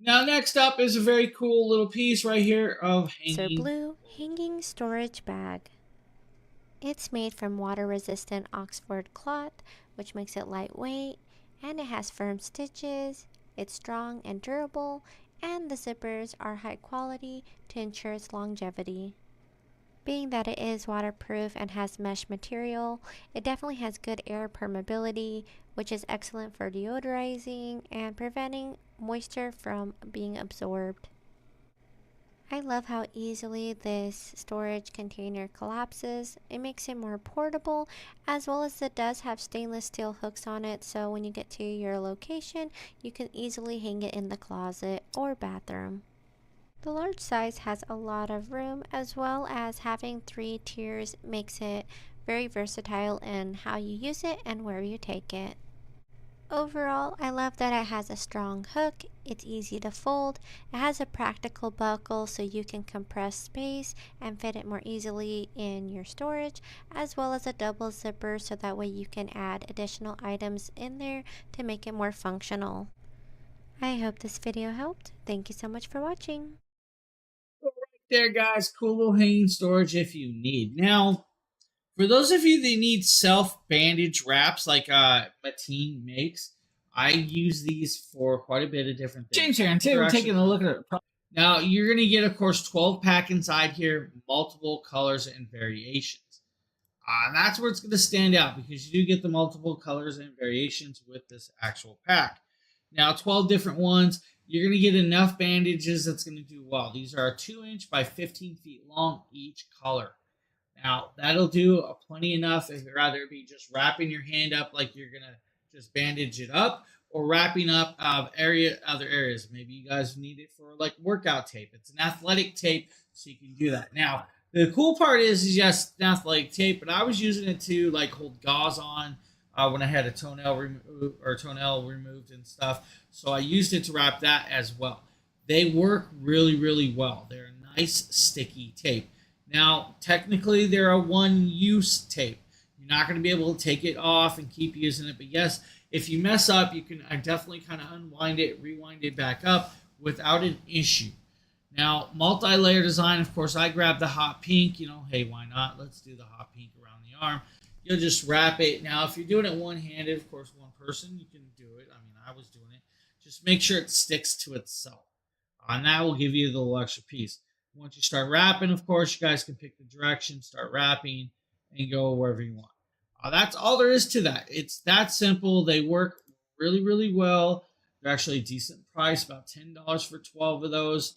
Now, next up is a very cool little piece right here of hanging. Sir Blue hanging storage bag. It's made from water-resistant Oxford cloth, which makes it lightweight, and it has firm stitches. It's strong and durable, and the zippers are high quality to ensure its longevity. Being that it is waterproof and has mesh material, it definitely has good air permeability, which is excellent for deodorizing and preventing moisture from being absorbed. I love how easily this storage container collapses. It makes it more portable, as well as it does have stainless steel hooks on it, so when you get to your location, you can easily hang it in the closet or bathroom. The large size has a lot of room, as well as having 3 tiers makes it very versatile in how you use it and where you take it. Overall, I love that it has a strong hook, it's easy to fold, it has a practical buckle so you can compress space and fit it more easily in your storage, as well as a double zipper so that way you can add additional items in there to make it more functional. I hope this video helped. Thank you so much for watching. There, guys, cool little hanging storage if you need. Now, for those of you that need self-bandage wraps like Mateen makes, I use these for quite a bit of different things. James here, and today we're taking a look at it. Now, you're going to get, of course, 12 pack inside here, multiple colors and variations. And that's where it's going to stand out because you do get the multiple colors and variations with this actual pack. Now, 12 different ones. You're going to get enough bandages that's going to do well. These are 2 inch by 15 feet long each color. Now, that'll do plenty enough if you'd rather be just wrapping your hand up like you're going to just bandage it up, or wrapping up other areas. Maybe you guys need it for like workout tape. It's an athletic tape, so you can do that. Now, the cool part is yes, an athletic tape, but I was using it to like hold gauze on when I had a toenail removed and stuff. So I used it to wrap that as well. They work really, really well. They're a nice sticky tape. Now, technically, they're a one-use tape, You're not going to be able to take it off and keep using it. But yes, if you mess up, you can definitely kind of unwind it, rewind it back up without an issue. Now, multi-layer design, of course, I grabbed the hot pink. Hey, why not? Let's do the hot pink around the arm. You'll just wrap it. Now, if you're doing it one-handed, of course, one person, you can do it. I mean, I was doing it. Just make sure it sticks to itself. And that will give you the little extra piece. Once you start wrapping, of course, you guys can pick the direction, start wrapping, and go wherever you want. That's all there is to that. It's that simple. They work really, really well. They're actually a decent price, about $10 for 12 of those.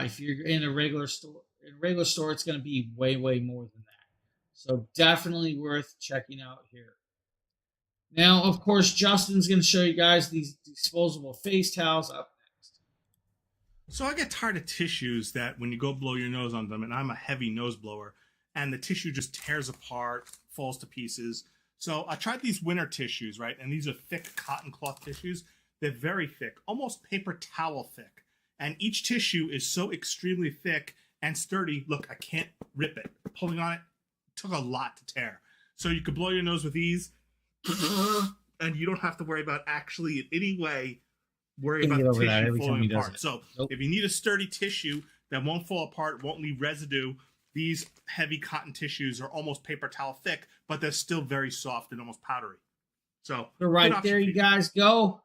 If you're in a regular store, it's going to be way, way more than that. So definitely worth checking out here. Now, of course, Justin's going to show you guys these disposable face towels up next. So I get tired of tissues that when you go blow your nose on them, and I'm a heavy nose blower, and the tissue just tears apart, falls to pieces. So I tried these winter tissues, right? And these are thick cotton cloth tissues. They're very thick, almost paper towel thick. And each tissue is so extremely thick and sturdy. Look, I can't rip it. Pulling on it took a lot to tear. So you could blow your nose with these, and you don't have to worry about actually in any way worry about the tissue falling apart. So if you need a sturdy tissue that won't fall apart, won't leave residue, these heavy cotton tissues are almost paper towel thick, but they're still very soft and almost powdery. So right there you guys go.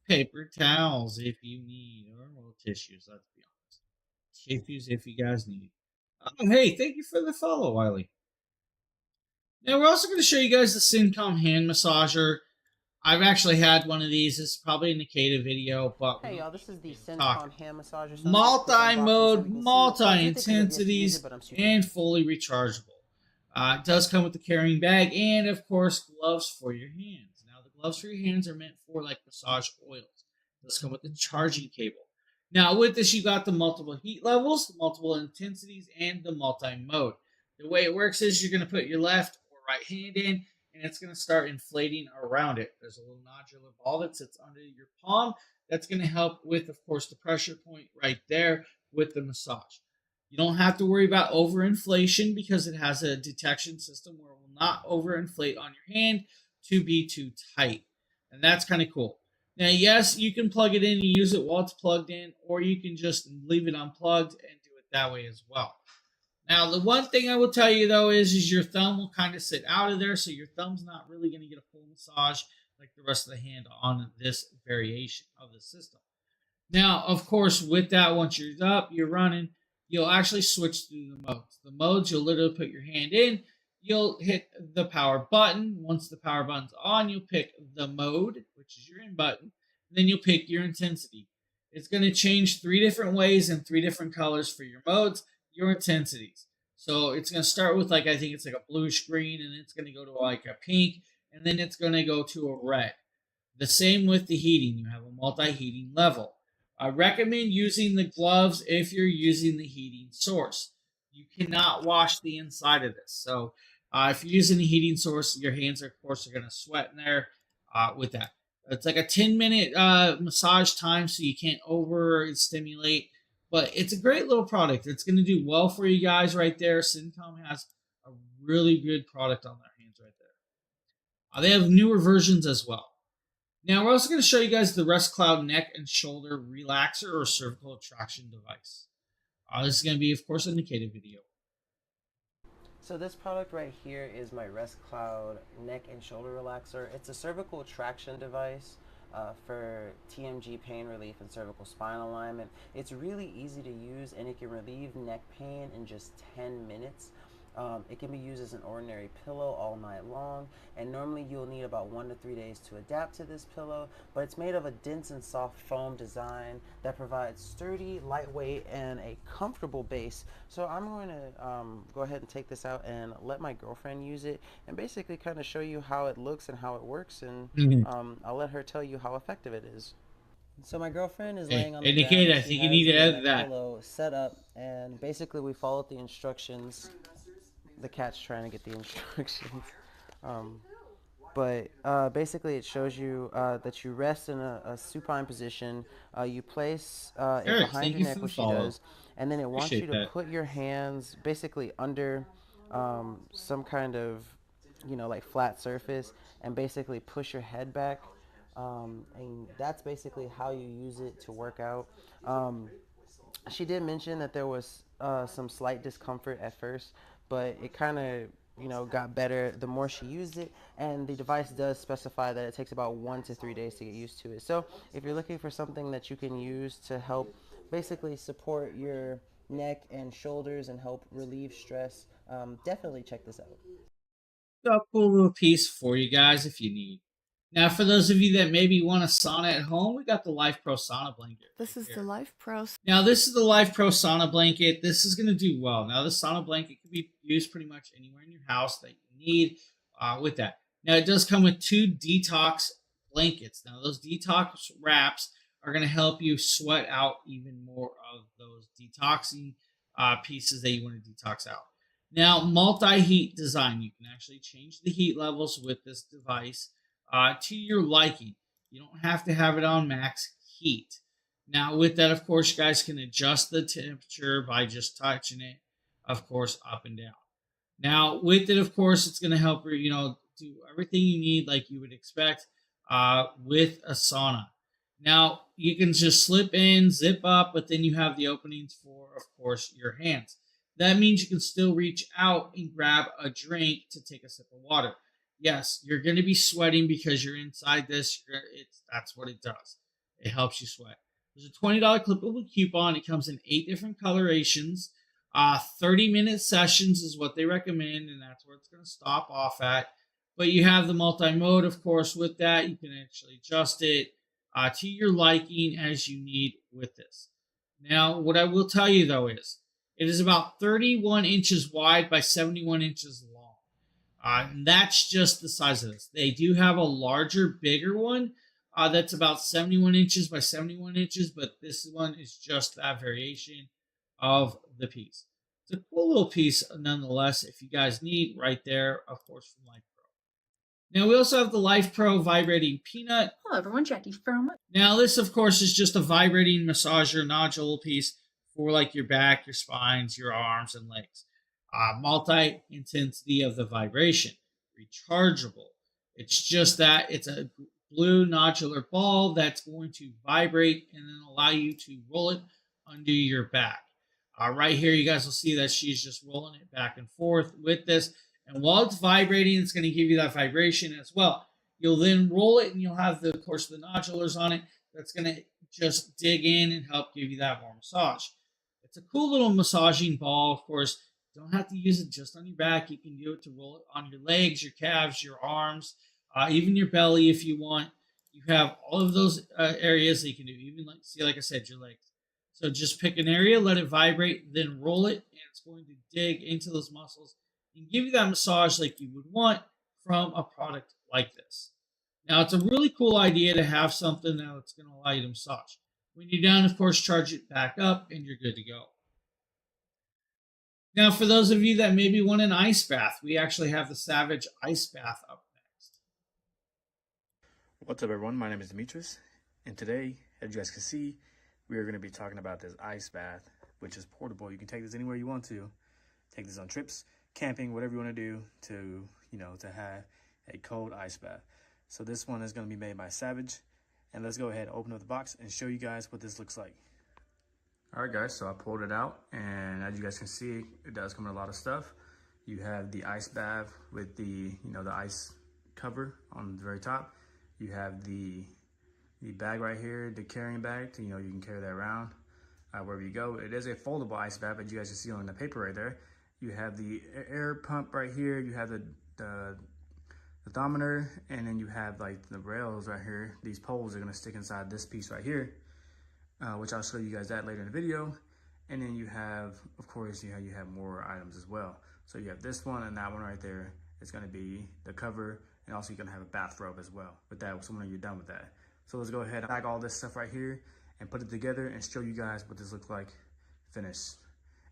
Paper towels if you need, or tissues, let's be honest. Tissues if you guys need. Hey, thank you for the follow, Wiley. Now we're also going to show you guys the Syncom hand massager. I've actually had one of these. This is probably in the Kata video, but hey y'all, this is the Syncom hand massager. Multi-mode, multi-intensities, and fully rechargeable. It does come with the carrying bag and, of course, gloves for your hands. Now, the gloves for your hands are meant for like massage oils. It does come with the charging cable. Now, with this, you got the multiple heat levels, the multiple intensities, and the multi-mode. The way it works is you're going to put your left or right hand in, and it's going to start inflating around it. There's a little nodular ball that sits under your palm. That's going to help with, of course, the pressure point right there with the massage. You don't have to worry about overinflation because it has a detection system where it will not overinflate on your hand to be too tight. And that's kind of cool. Now, yes, you can plug it in and use it while it's plugged in, or you can just leave it unplugged and do it that way as well. Now, the one thing I will tell you, though, is your thumb will kind of sit out of there, so your thumb's not really going to get a full massage like the rest of the hand on this variation of the system. Now, of course, with that, once you're up, you're running, you'll actually switch through the modes. The modes, you'll literally put your hand in, you'll hit the power button. Once the power button's on, you'll pick the mode, which is your in button, and then you'll pick your intensity. It's going to change 3 different ways and 3 different colors for your modes, your intensities. So it's going to start with I think it's like a bluish green, and it's going to go to like a pink, and then it's going to go to a red. The same with the heating. You have a multi-heating level. I recommend using the gloves if you're using the heating source. You cannot wash the inside of this. So if you're using the heating source, your hands, of course, are going to sweat in there with that. It's like a 10-minute massage time, so you can't over-stimulate. But it's a great little product. It's going to do well for you guys right there. Syncom has a really good product on their hands right there. They have newer versions as well. Now, we're also going to show you guys the Rest Cloud Neck and Shoulder Relaxer or Cervical Traction Device. This is going to be, of course, an indicated video. So this product right here is my Rest Cloud Neck and Shoulder Relaxer. It's a cervical traction device for TMJ pain relief and cervical spine alignment. It's really easy to use, and it can relieve neck pain in just 10 minutes. It can be used as an ordinary pillow all night long, and normally you'll need about 1 to 3 days to adapt to this pillow, but it's made of a dense and soft foam design that provides sturdy, lightweight, and a comfortable base. So I'm going to go ahead and take this out and let my girlfriend use it and basically kind of show you how it looks and how it works, and I'll let her tell you how effective it is. So my girlfriend is laying on the ground. I think you need to edit that. Pillow set up, and basically we followed the instructions. The cat's trying to get the instructions. Basically it shows you that you rest in a supine position. You place it behind your neck, which she does, and then it wants you to put your hands basically under some kind of like flat surface, and basically push your head back. And that's basically how you use it to work out. She did mention that there was some slight discomfort at first, but it kind of got better the more she used it, and the device does specify that it takes about 1 to 3 days to get used to it. So if you're looking for something that you can use to help basically support your neck and shoulders and help relieve stress, definitely check this out. Got a cool little piece for you guys if you need. Now, for those of you that maybe want a sauna at home, we got the Life Pro Sauna Blanket. This is the Life Pro. Now, this is the Life Pro Sauna Blanket. This is going to do well. Now, the sauna blanket can be used pretty much anywhere in your house that you need with that. Now, it does come with 2 detox blankets. Now, those detox wraps are going to help you sweat out even more of those detoxing pieces that you want to detox out. Now, multi-heat design. You can actually change the heat levels with this device to your liking. You don't have to have it on max heat. Now, with that, of course, you guys can adjust the temperature by just touching it, of course, up and down. Now, with it, of course, it's going to help you, do everything you need like you would expect with a sauna. Now, you can just slip in, zip up, but then you have the openings for, of course, your hands. That means you can still reach out and grab a drink to take a sip of water. Yes, you're going to be sweating because you're inside this. That's what it does. It helps you sweat. There's a $20 clippable coupon. It comes in 8 different colorations. 30-minute sessions is what they recommend, and that's where it's going to stop off at. But you have the multi-mode, of course, with that. You can actually adjust it to your liking as you need with this. Now, what I will tell you, though, is it is about 31 inches wide by 71 inches long. And that's just the size of this. They do have a larger, bigger one that's about 71 inches by 71 inches, but this one is just that variation of the piece. It's a cool little piece nonetheless, if you guys need, right there, of course, from Life Pro. Now, we also have the Life Pro Vibrating Peanut. Hello, everyone. Jackie from. Now, this, of course, is just a vibrating massager nodule piece for like your back, your spines, your arms, and legs. Multi-intensity of the vibration, rechargeable. It's just that it's a blue nodular ball that's going to vibrate and then allow you to roll it under your back. Right here, you guys will see that she's just rolling it back and forth with this. And while it's vibrating, it's going to give you that vibration as well. You'll then roll it and you'll have, of course, the nodulars on it. That's going to just dig in and help give you that more massage. It's a cool little massaging ball, of course. You don't have to use it just on your back. You can do it to roll it on your legs, your calves, your arms, even your belly if you want. You have all of those areas that you can do, even like I said, your legs. So just pick an area, let it vibrate, then roll it, and it's going to dig into those muscles and give you that massage like you would want from a product like this. Now, it's a really cool idea to have something that's going to allow you to massage. When you're done, of course, charge it back up, and you're good to go. Now, for those of you that maybe want an ice bath, we actually have the Savage Ice Bath up next. What's up, everyone? My name is Demetrius, and today, as you guys can see, we are going to be talking about this ice bath, which is portable. You can take this anywhere you want to. Take this on trips, camping, whatever you want to do to have a cold ice bath. So this one is going to be made by Savage, and let's go ahead and open up the box and show you guys what this looks like. All right, guys, so I pulled it out, and as you guys can see, it does come with a lot of stuff. You have the ice bath with the, the ice cover on the very top. You have the bag right here, the carrying bag, you can carry that around wherever you go. It is a foldable ice bath, but you guys can see on the paper right there. You have the air pump right here. You have the thermometer, and then you have like the rails right here. These poles are gonna stick inside this piece right here. Which I'll show you guys that later in the video. And then you have, of course, you have more items as well. So you have this one and that one right there. It's gonna be the cover, and also you're gonna have a bathrobe as well with that, so when you're done with that. So let's go ahead and pack all this stuff right here and put it together and show you guys what this looks like finished.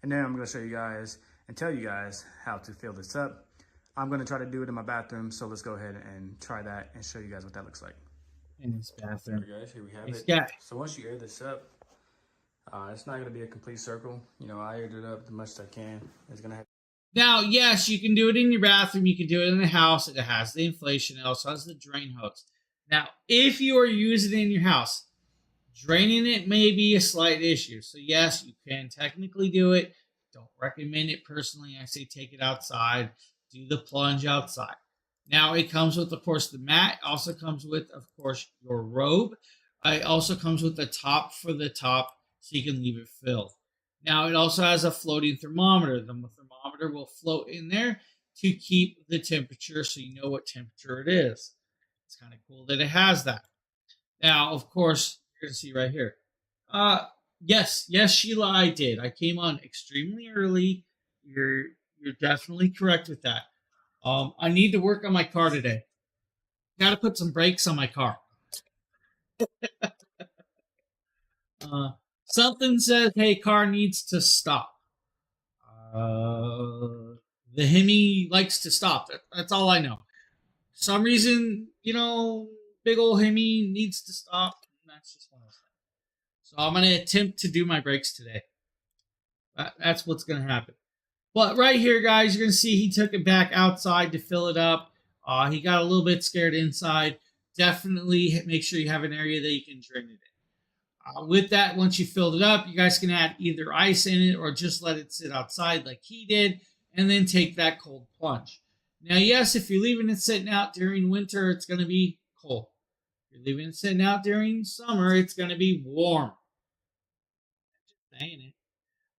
And then I'm gonna show you guys and tell you guys how to fill this up. I'm gonna try to do it in my bathroom, so let's go ahead and try that and show you guys what that looks like. In his bathroom. All right, guys, here we have it. Yeah. So once you air this up, it's not going to be a complete circle. I aired it up the much as I can. It's going to have Now, yes, you can do it in your bathroom. You can do it in the house. It has the inflation. It also has the drain hose. Now, if you are using it in your house, draining it may be a slight issue. So, yes, you can technically do it. Don't recommend it personally. I say take it outside. Do the plunge outside. Now, it comes with, of course, the mat. It also comes with, of course, your robe. It also comes with the top for the top so you can leave it filled. Now, it also has a floating thermometer. The thermometer will float in there to keep the temperature so you know what temperature it is. It's kind of cool that it has that. Now, of course, you're going to see right here. Yes, Sheila, I did. I came on extremely early. You're definitely correct with that. I need to work on my car today. Got to put some brakes on my car. Something says, hey, car needs to stop. The Hemi likes to stop. That's all I know. For some reason, big old Hemi needs to stop. That's just one of those things. So I'm going to attempt to do my brakes today. That's what's going to happen. But right here, guys, you're going to see he took it back outside to fill it up. He got a little bit scared inside. Definitely make sure you have an area that you can drain it in. With that, once you filled it up, you guys can add either ice in it or just let it sit outside like he did, and then take that cold plunge. Now, yes, if you're leaving it sitting out during winter, it's going to be cold. If you're leaving it sitting out during summer, it's going to be warm. Just saying it.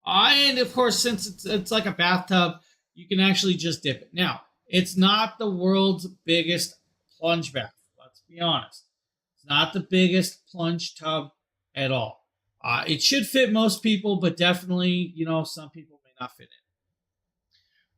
And of course, since it's like a bathtub, you can actually just dip it. Now, it's not the world's biggest plunge bath. Let's be honest. It's not the biggest plunge tub at all. It should fit most people, but definitely, some people may not fit in.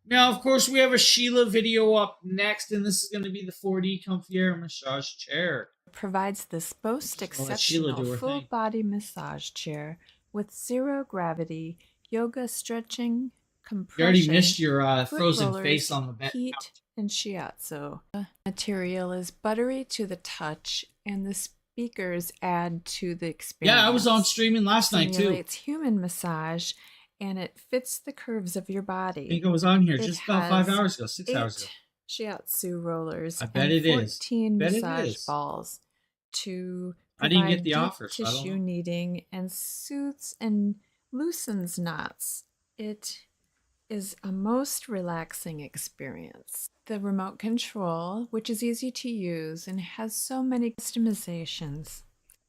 Now, of course, we have a Sheila video up next, and this is going to be the 4D Comfy Air Massage Chair. It provides this most exceptional full-body massage chair with zero gravity, yoga stretching, compression. You already missed your frozen rollers, face on the bed. Heat and shiatsu. The material is buttery to the touch, and the speakers add to the experience. Yeah, I was on streaming last night too. It's human massage, and it fits the curves of your body. I think I was on here just about 5 hours ago, 6 hours ago. Shiatsu rollers. I bet it is. 14 massage balls to I didn't get the offer, so tissue kneading and soothes and loosens knots. It is a most relaxing experience. The remote control, which is easy to use and has so many customizations.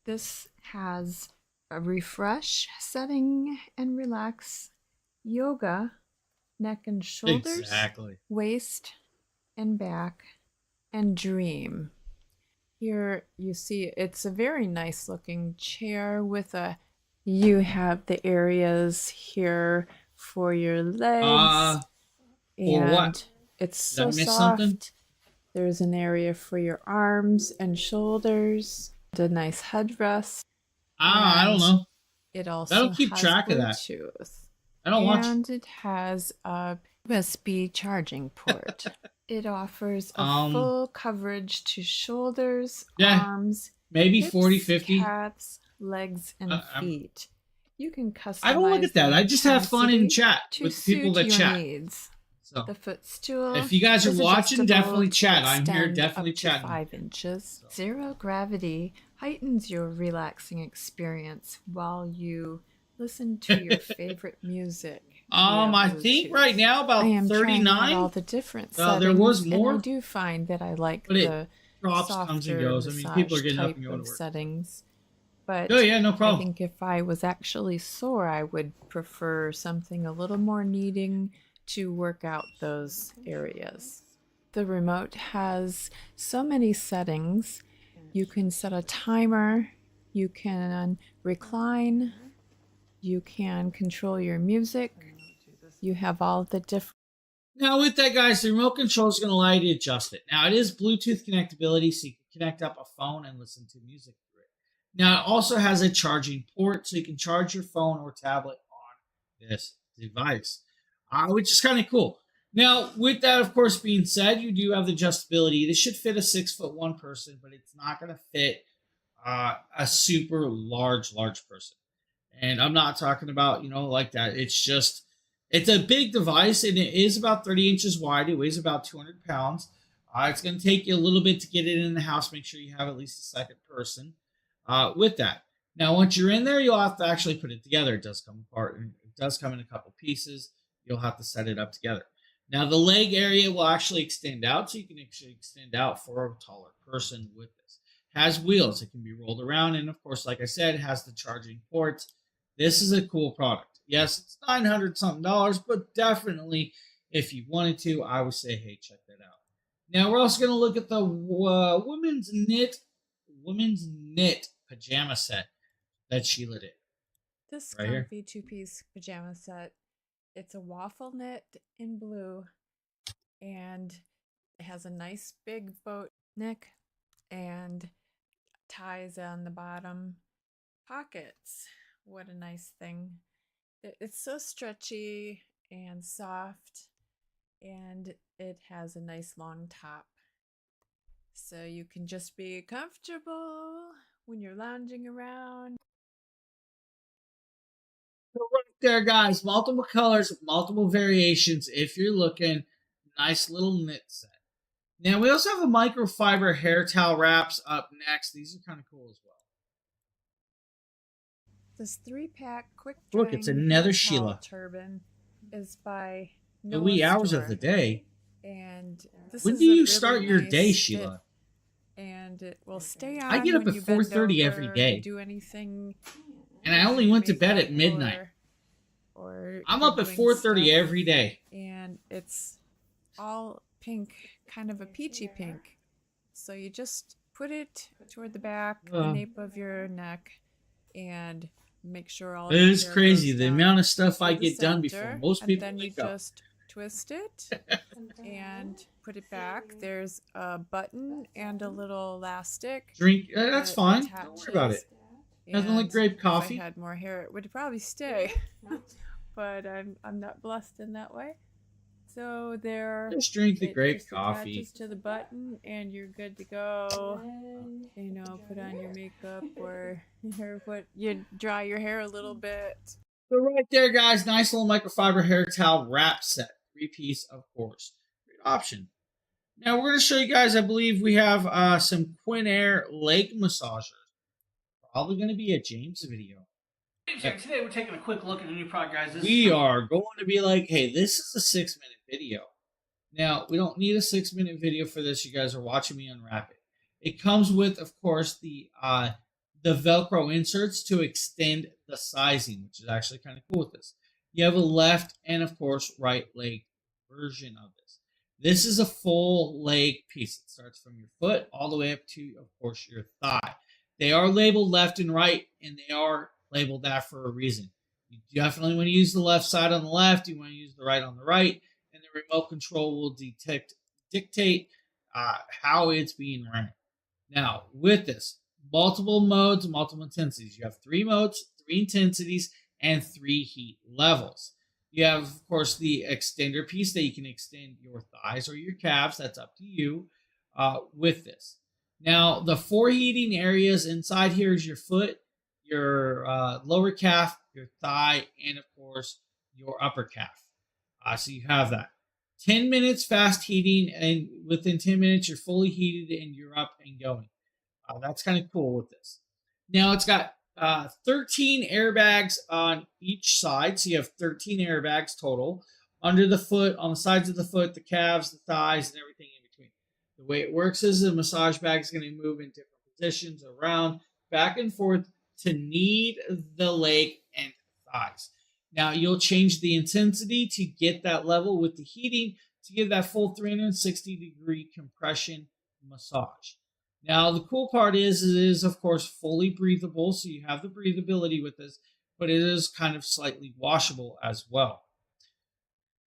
This has a refresh, setting, and relax, yoga, neck and shoulders, waist and back, and dream. Here you see it's a very nice looking chair with you have the areas here for your legs. And what? It's so soft. There's an area for your arms and shoulders. A nice headrest. I don't know. It also I don't keep track of that. I don't watch. And it has a USB charging port. It offers a full coverage to shoulders, arms, maybe hips, 40, 50. calves, legs, and feet. You can customize. I don't look at that. I just have fun in chat with people that chat. Needs. So the footstool. If you guys are watching, definitely chat. I'm here, definitely chatting. 5 inches. So. Zero gravity heightens your relaxing experience while you listen to your favorite music. I think right now about 39. All the different settings, there was more. And I do find that I like the drops, comes and goes. I mean, people are getting up and going to work. Settings. But oh yeah, no problem. I think if I was actually sore, I would prefer something a little more kneading to work out those areas. The remote has so many settings. You can set a timer, you can recline, you can control your music, you have all the different... Now with that, guys, the remote control is going to allow you to adjust it. Now it is Bluetooth connectability, so you can connect up a phone and listen to music through it. Now it also has a charging port, so you can charge your phone or tablet on this device. Which is kind of cool. Now, with that, of course, being said, you do have the adjustability. This should fit a 6'1" person, but it's not going to fit a super large person. And I'm not talking about, like that. It's just It's a big device, and it is about 30 inches wide. It weighs about 200 pounds. It's going to take you a little bit to get it in the house. Make sure you have at least a second person with that. Now, once you're in there, you'll have to actually put it together. It does come apart, and it does come in a couple pieces. You'll have to set it up together. Now, the leg area will actually extend out, so you can actually extend out for a taller person with this. Has wheels. It can be rolled around, and of course, like I said, it has the charging ports. This is a cool product. Yes, it's $900-something, but definitely, if you wanted to, I would say, hey, check that out. Now, we're also going to look at the women's knit pajama set that Sheila did. This right comfy two-piece pajama set, it's a waffle knit in blue, and it has a nice big boat neck and ties on the bottom. Pockets. What a nice thing. It's so stretchy and soft, and it has a nice long top. So you can just be comfortable when you're lounging around. So right there, guys, multiple colors, multiple variations. If you're looking, nice little knit set. Now, we also have a microfiber hair towel wraps up next. These are kind of cool as well. This 3-pack quick look, it's another Sheila turban is by the wee hours of the day. And this when is do you really start your nice day, Sheila? And it will stay on. I get up at 4:30 every day. Do anything, and I only went to bed at midnight. Or I'm up at 4:30 every day. And it's all pink, kind of a peachy pink. So you just put it toward the back, the nape of your neck, and make sure all. It is crazy the amount of stuff I get done before most people. And then you just twist it and put it back. There's a button and a little elastic. Drink. That's fine. Don't worry about it. Nothing like grape coffee. If I had more hair, it would probably stay. But I'm not blessed in that way. So there. Just drink the grape coffee. Attaches to the button, and you're good to go. You know, put on your makeup or you dry your hair a little bit. So right there, guys, nice little microfiber hair towel wrap set, 3-piece, of course. Great option. Now we're going to show you guys. I believe we have some Quinair leg massagers. Probably going to be a James video. Today we're taking a quick look at a new product, guys. We are going to be like, hey, this is a 6-minute video. Now, we don't need a 6-minute video for this. You guys are watching me unwrap it. It comes with, of course, the Velcro inserts to extend the sizing, which is actually kind of cool with this. You have a left and, of course, right leg version of this. This is a full leg piece. It starts from your foot all the way up to, of course, your thigh. They are labeled left and right, and they are labeled that for a reason. You definitely want to use the left side on the left. You want to use the right on the right, and the remote control will dictate how it's being ran. Now, with this, multiple modes, multiple intensities. You have 3 modes, 3 intensities, and 3 heat levels. You have, of course, the extender piece that you can extend your thighs or your calves. That's up to you with this. Now, the 4 heating areas inside here is your foot, your lower calf, your thigh, and, of course, your upper calf. So you have that. 10 minutes fast heating, and within 10 minutes, you're fully heated and you're up and going. That's kind of cool with this. Now, it's got 13 airbags on each side. So you have 13 airbags total. Under the foot, on the sides of the foot, the calves, the thighs, and everything in between. The way it works is the massage bag is going to move in different positions, around, back and forth, to knead the leg and thighs. Now, you'll change the intensity to get that level with the heating to give that full 360-degree compression massage. Now, the cool part is it is, of course, fully breathable, so you have the breathability with this, but it is kind of slightly washable as well.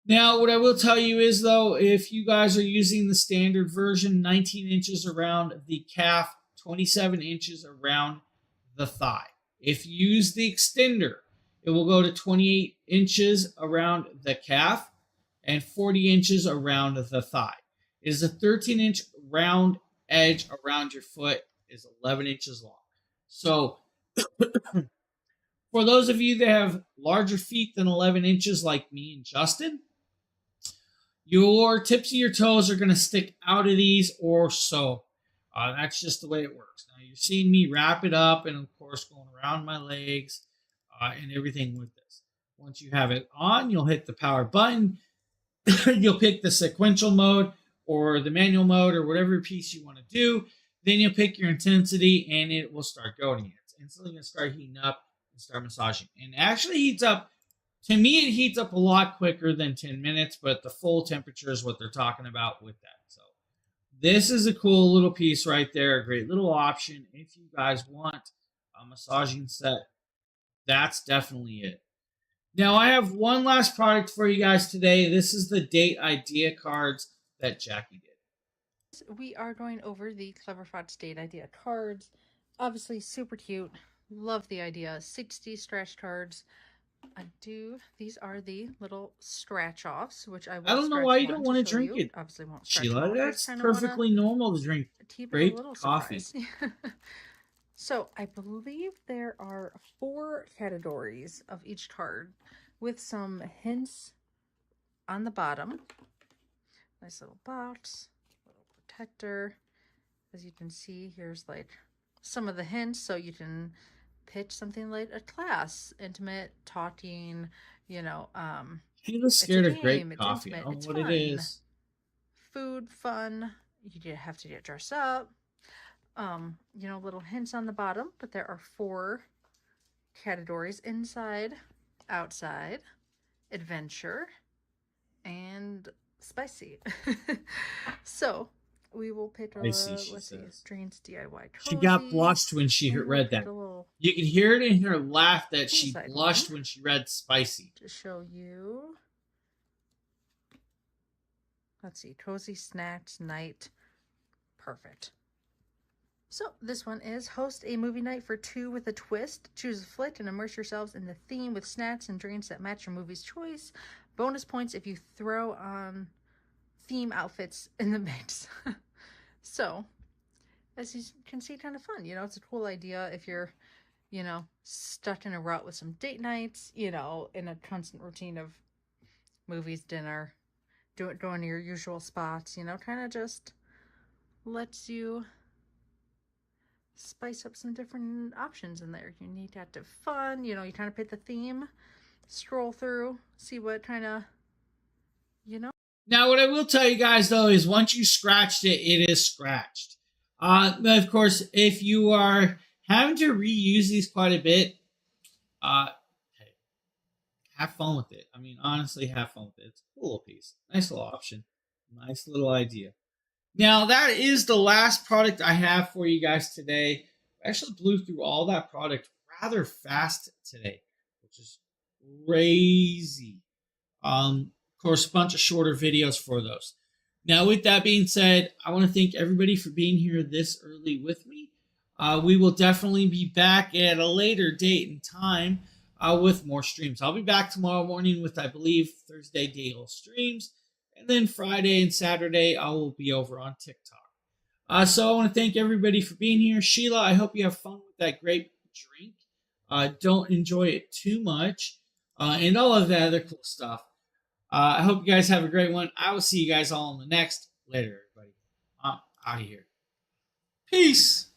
Now, what I will tell you is, though, if you guys are using the standard version, 19 inches around the calf, 27 inches around the thigh. If you use the extender, it will go to 28 inches around the calf and 40 inches around the thigh. It is a 13-inch round edge around your foot, is 11 inches long. So For those of you that have larger feet than 11 inches like me and Justin, your tips of your toes are going to stick out of these or so. That's just the way it works. Now, you're seeing me wrap it up and, of course, going around my legs and everything with this. Once you have it on, you'll hit the power button. You'll pick the sequential mode or the manual mode or whatever piece you want to do. Then you'll pick your intensity and it will start going. It's instantly going to start heating up and start massaging. And it actually heats up. To me, it heats up a lot quicker than 10 minutes, but the full temperature is what they're talking about with that. So this is a cool little piece right there. A great little option. If you guys want a massaging set, that's definitely it. Now, I have one last product for you guys today. This is the date idea cards that Jackie did. We are going over the Clever Thoughts date idea cards. Obviously, super cute. Love the idea. 60 scratch cards. These are the little scratch offs, which I will. I don't know why you don't want to drink it. Obviously, won't Sheila, that's perfectly normal to drink great coffee. So I believe there are 4 categories of each card with some hints on the bottom. Nice little box, little protector. As you can see, here's like some of the hints, so you can pitch something like a class, intimate, talking, you know. She was scared of great coffee. I don't know what fun. it is. Food, fun. You have to get dressed up. You know, little hints on the bottom, but there are 4 categories: inside, outside, adventure, and spicy. So we will pick let's see, Drains DIY cozy. She got blushed when she read that. You can hear it in her laugh that she blushed when she read spicy. To show you. Let's see, cozy snacks night. Perfect. So this one is host a movie night for 2 with a twist. Choose a flick and immerse yourselves in the theme with snacks and drinks that match your movie's choice. Bonus points if you throw on theme outfits in the mix. So, as you can see, kind of fun. You know, it's a cool idea if you're, you know, stuck in a rut with some date nights, you know, in a constant routine of movies, dinner, going to your usual spots, you know, kind of just lets you spice up some different options in there. You need to have fun, you know, you kind of pick the theme, scroll through, see what kind of, you know. Now, what I will tell you guys, though, is once you scratched it, it is scratched. But of course, if you are having to reuse these quite a bit, hey, have fun with it. I mean, honestly, have fun with it. It's a cool little piece. Nice little option. Nice little idea. Now, that is the last product I have for you guys today. I actually blew through all that product rather fast today, which is crazy. Of course, a bunch of shorter videos for those. Now, with that being said, I want to thank everybody for being here this early with me. We will definitely be back at a later date and time with more streams. I'll be back tomorrow morning with, I believe, Thursday daily streams. And then Friday and Saturday, I will be over on TikTok. So I want to thank everybody for being here. Sheila, I hope you have fun with that grape drink. Don't enjoy it too much. And all of that other cool stuff. I hope you guys have a great one. I will see you guys all in the next. Later, everybody. I'm out of here. Peace.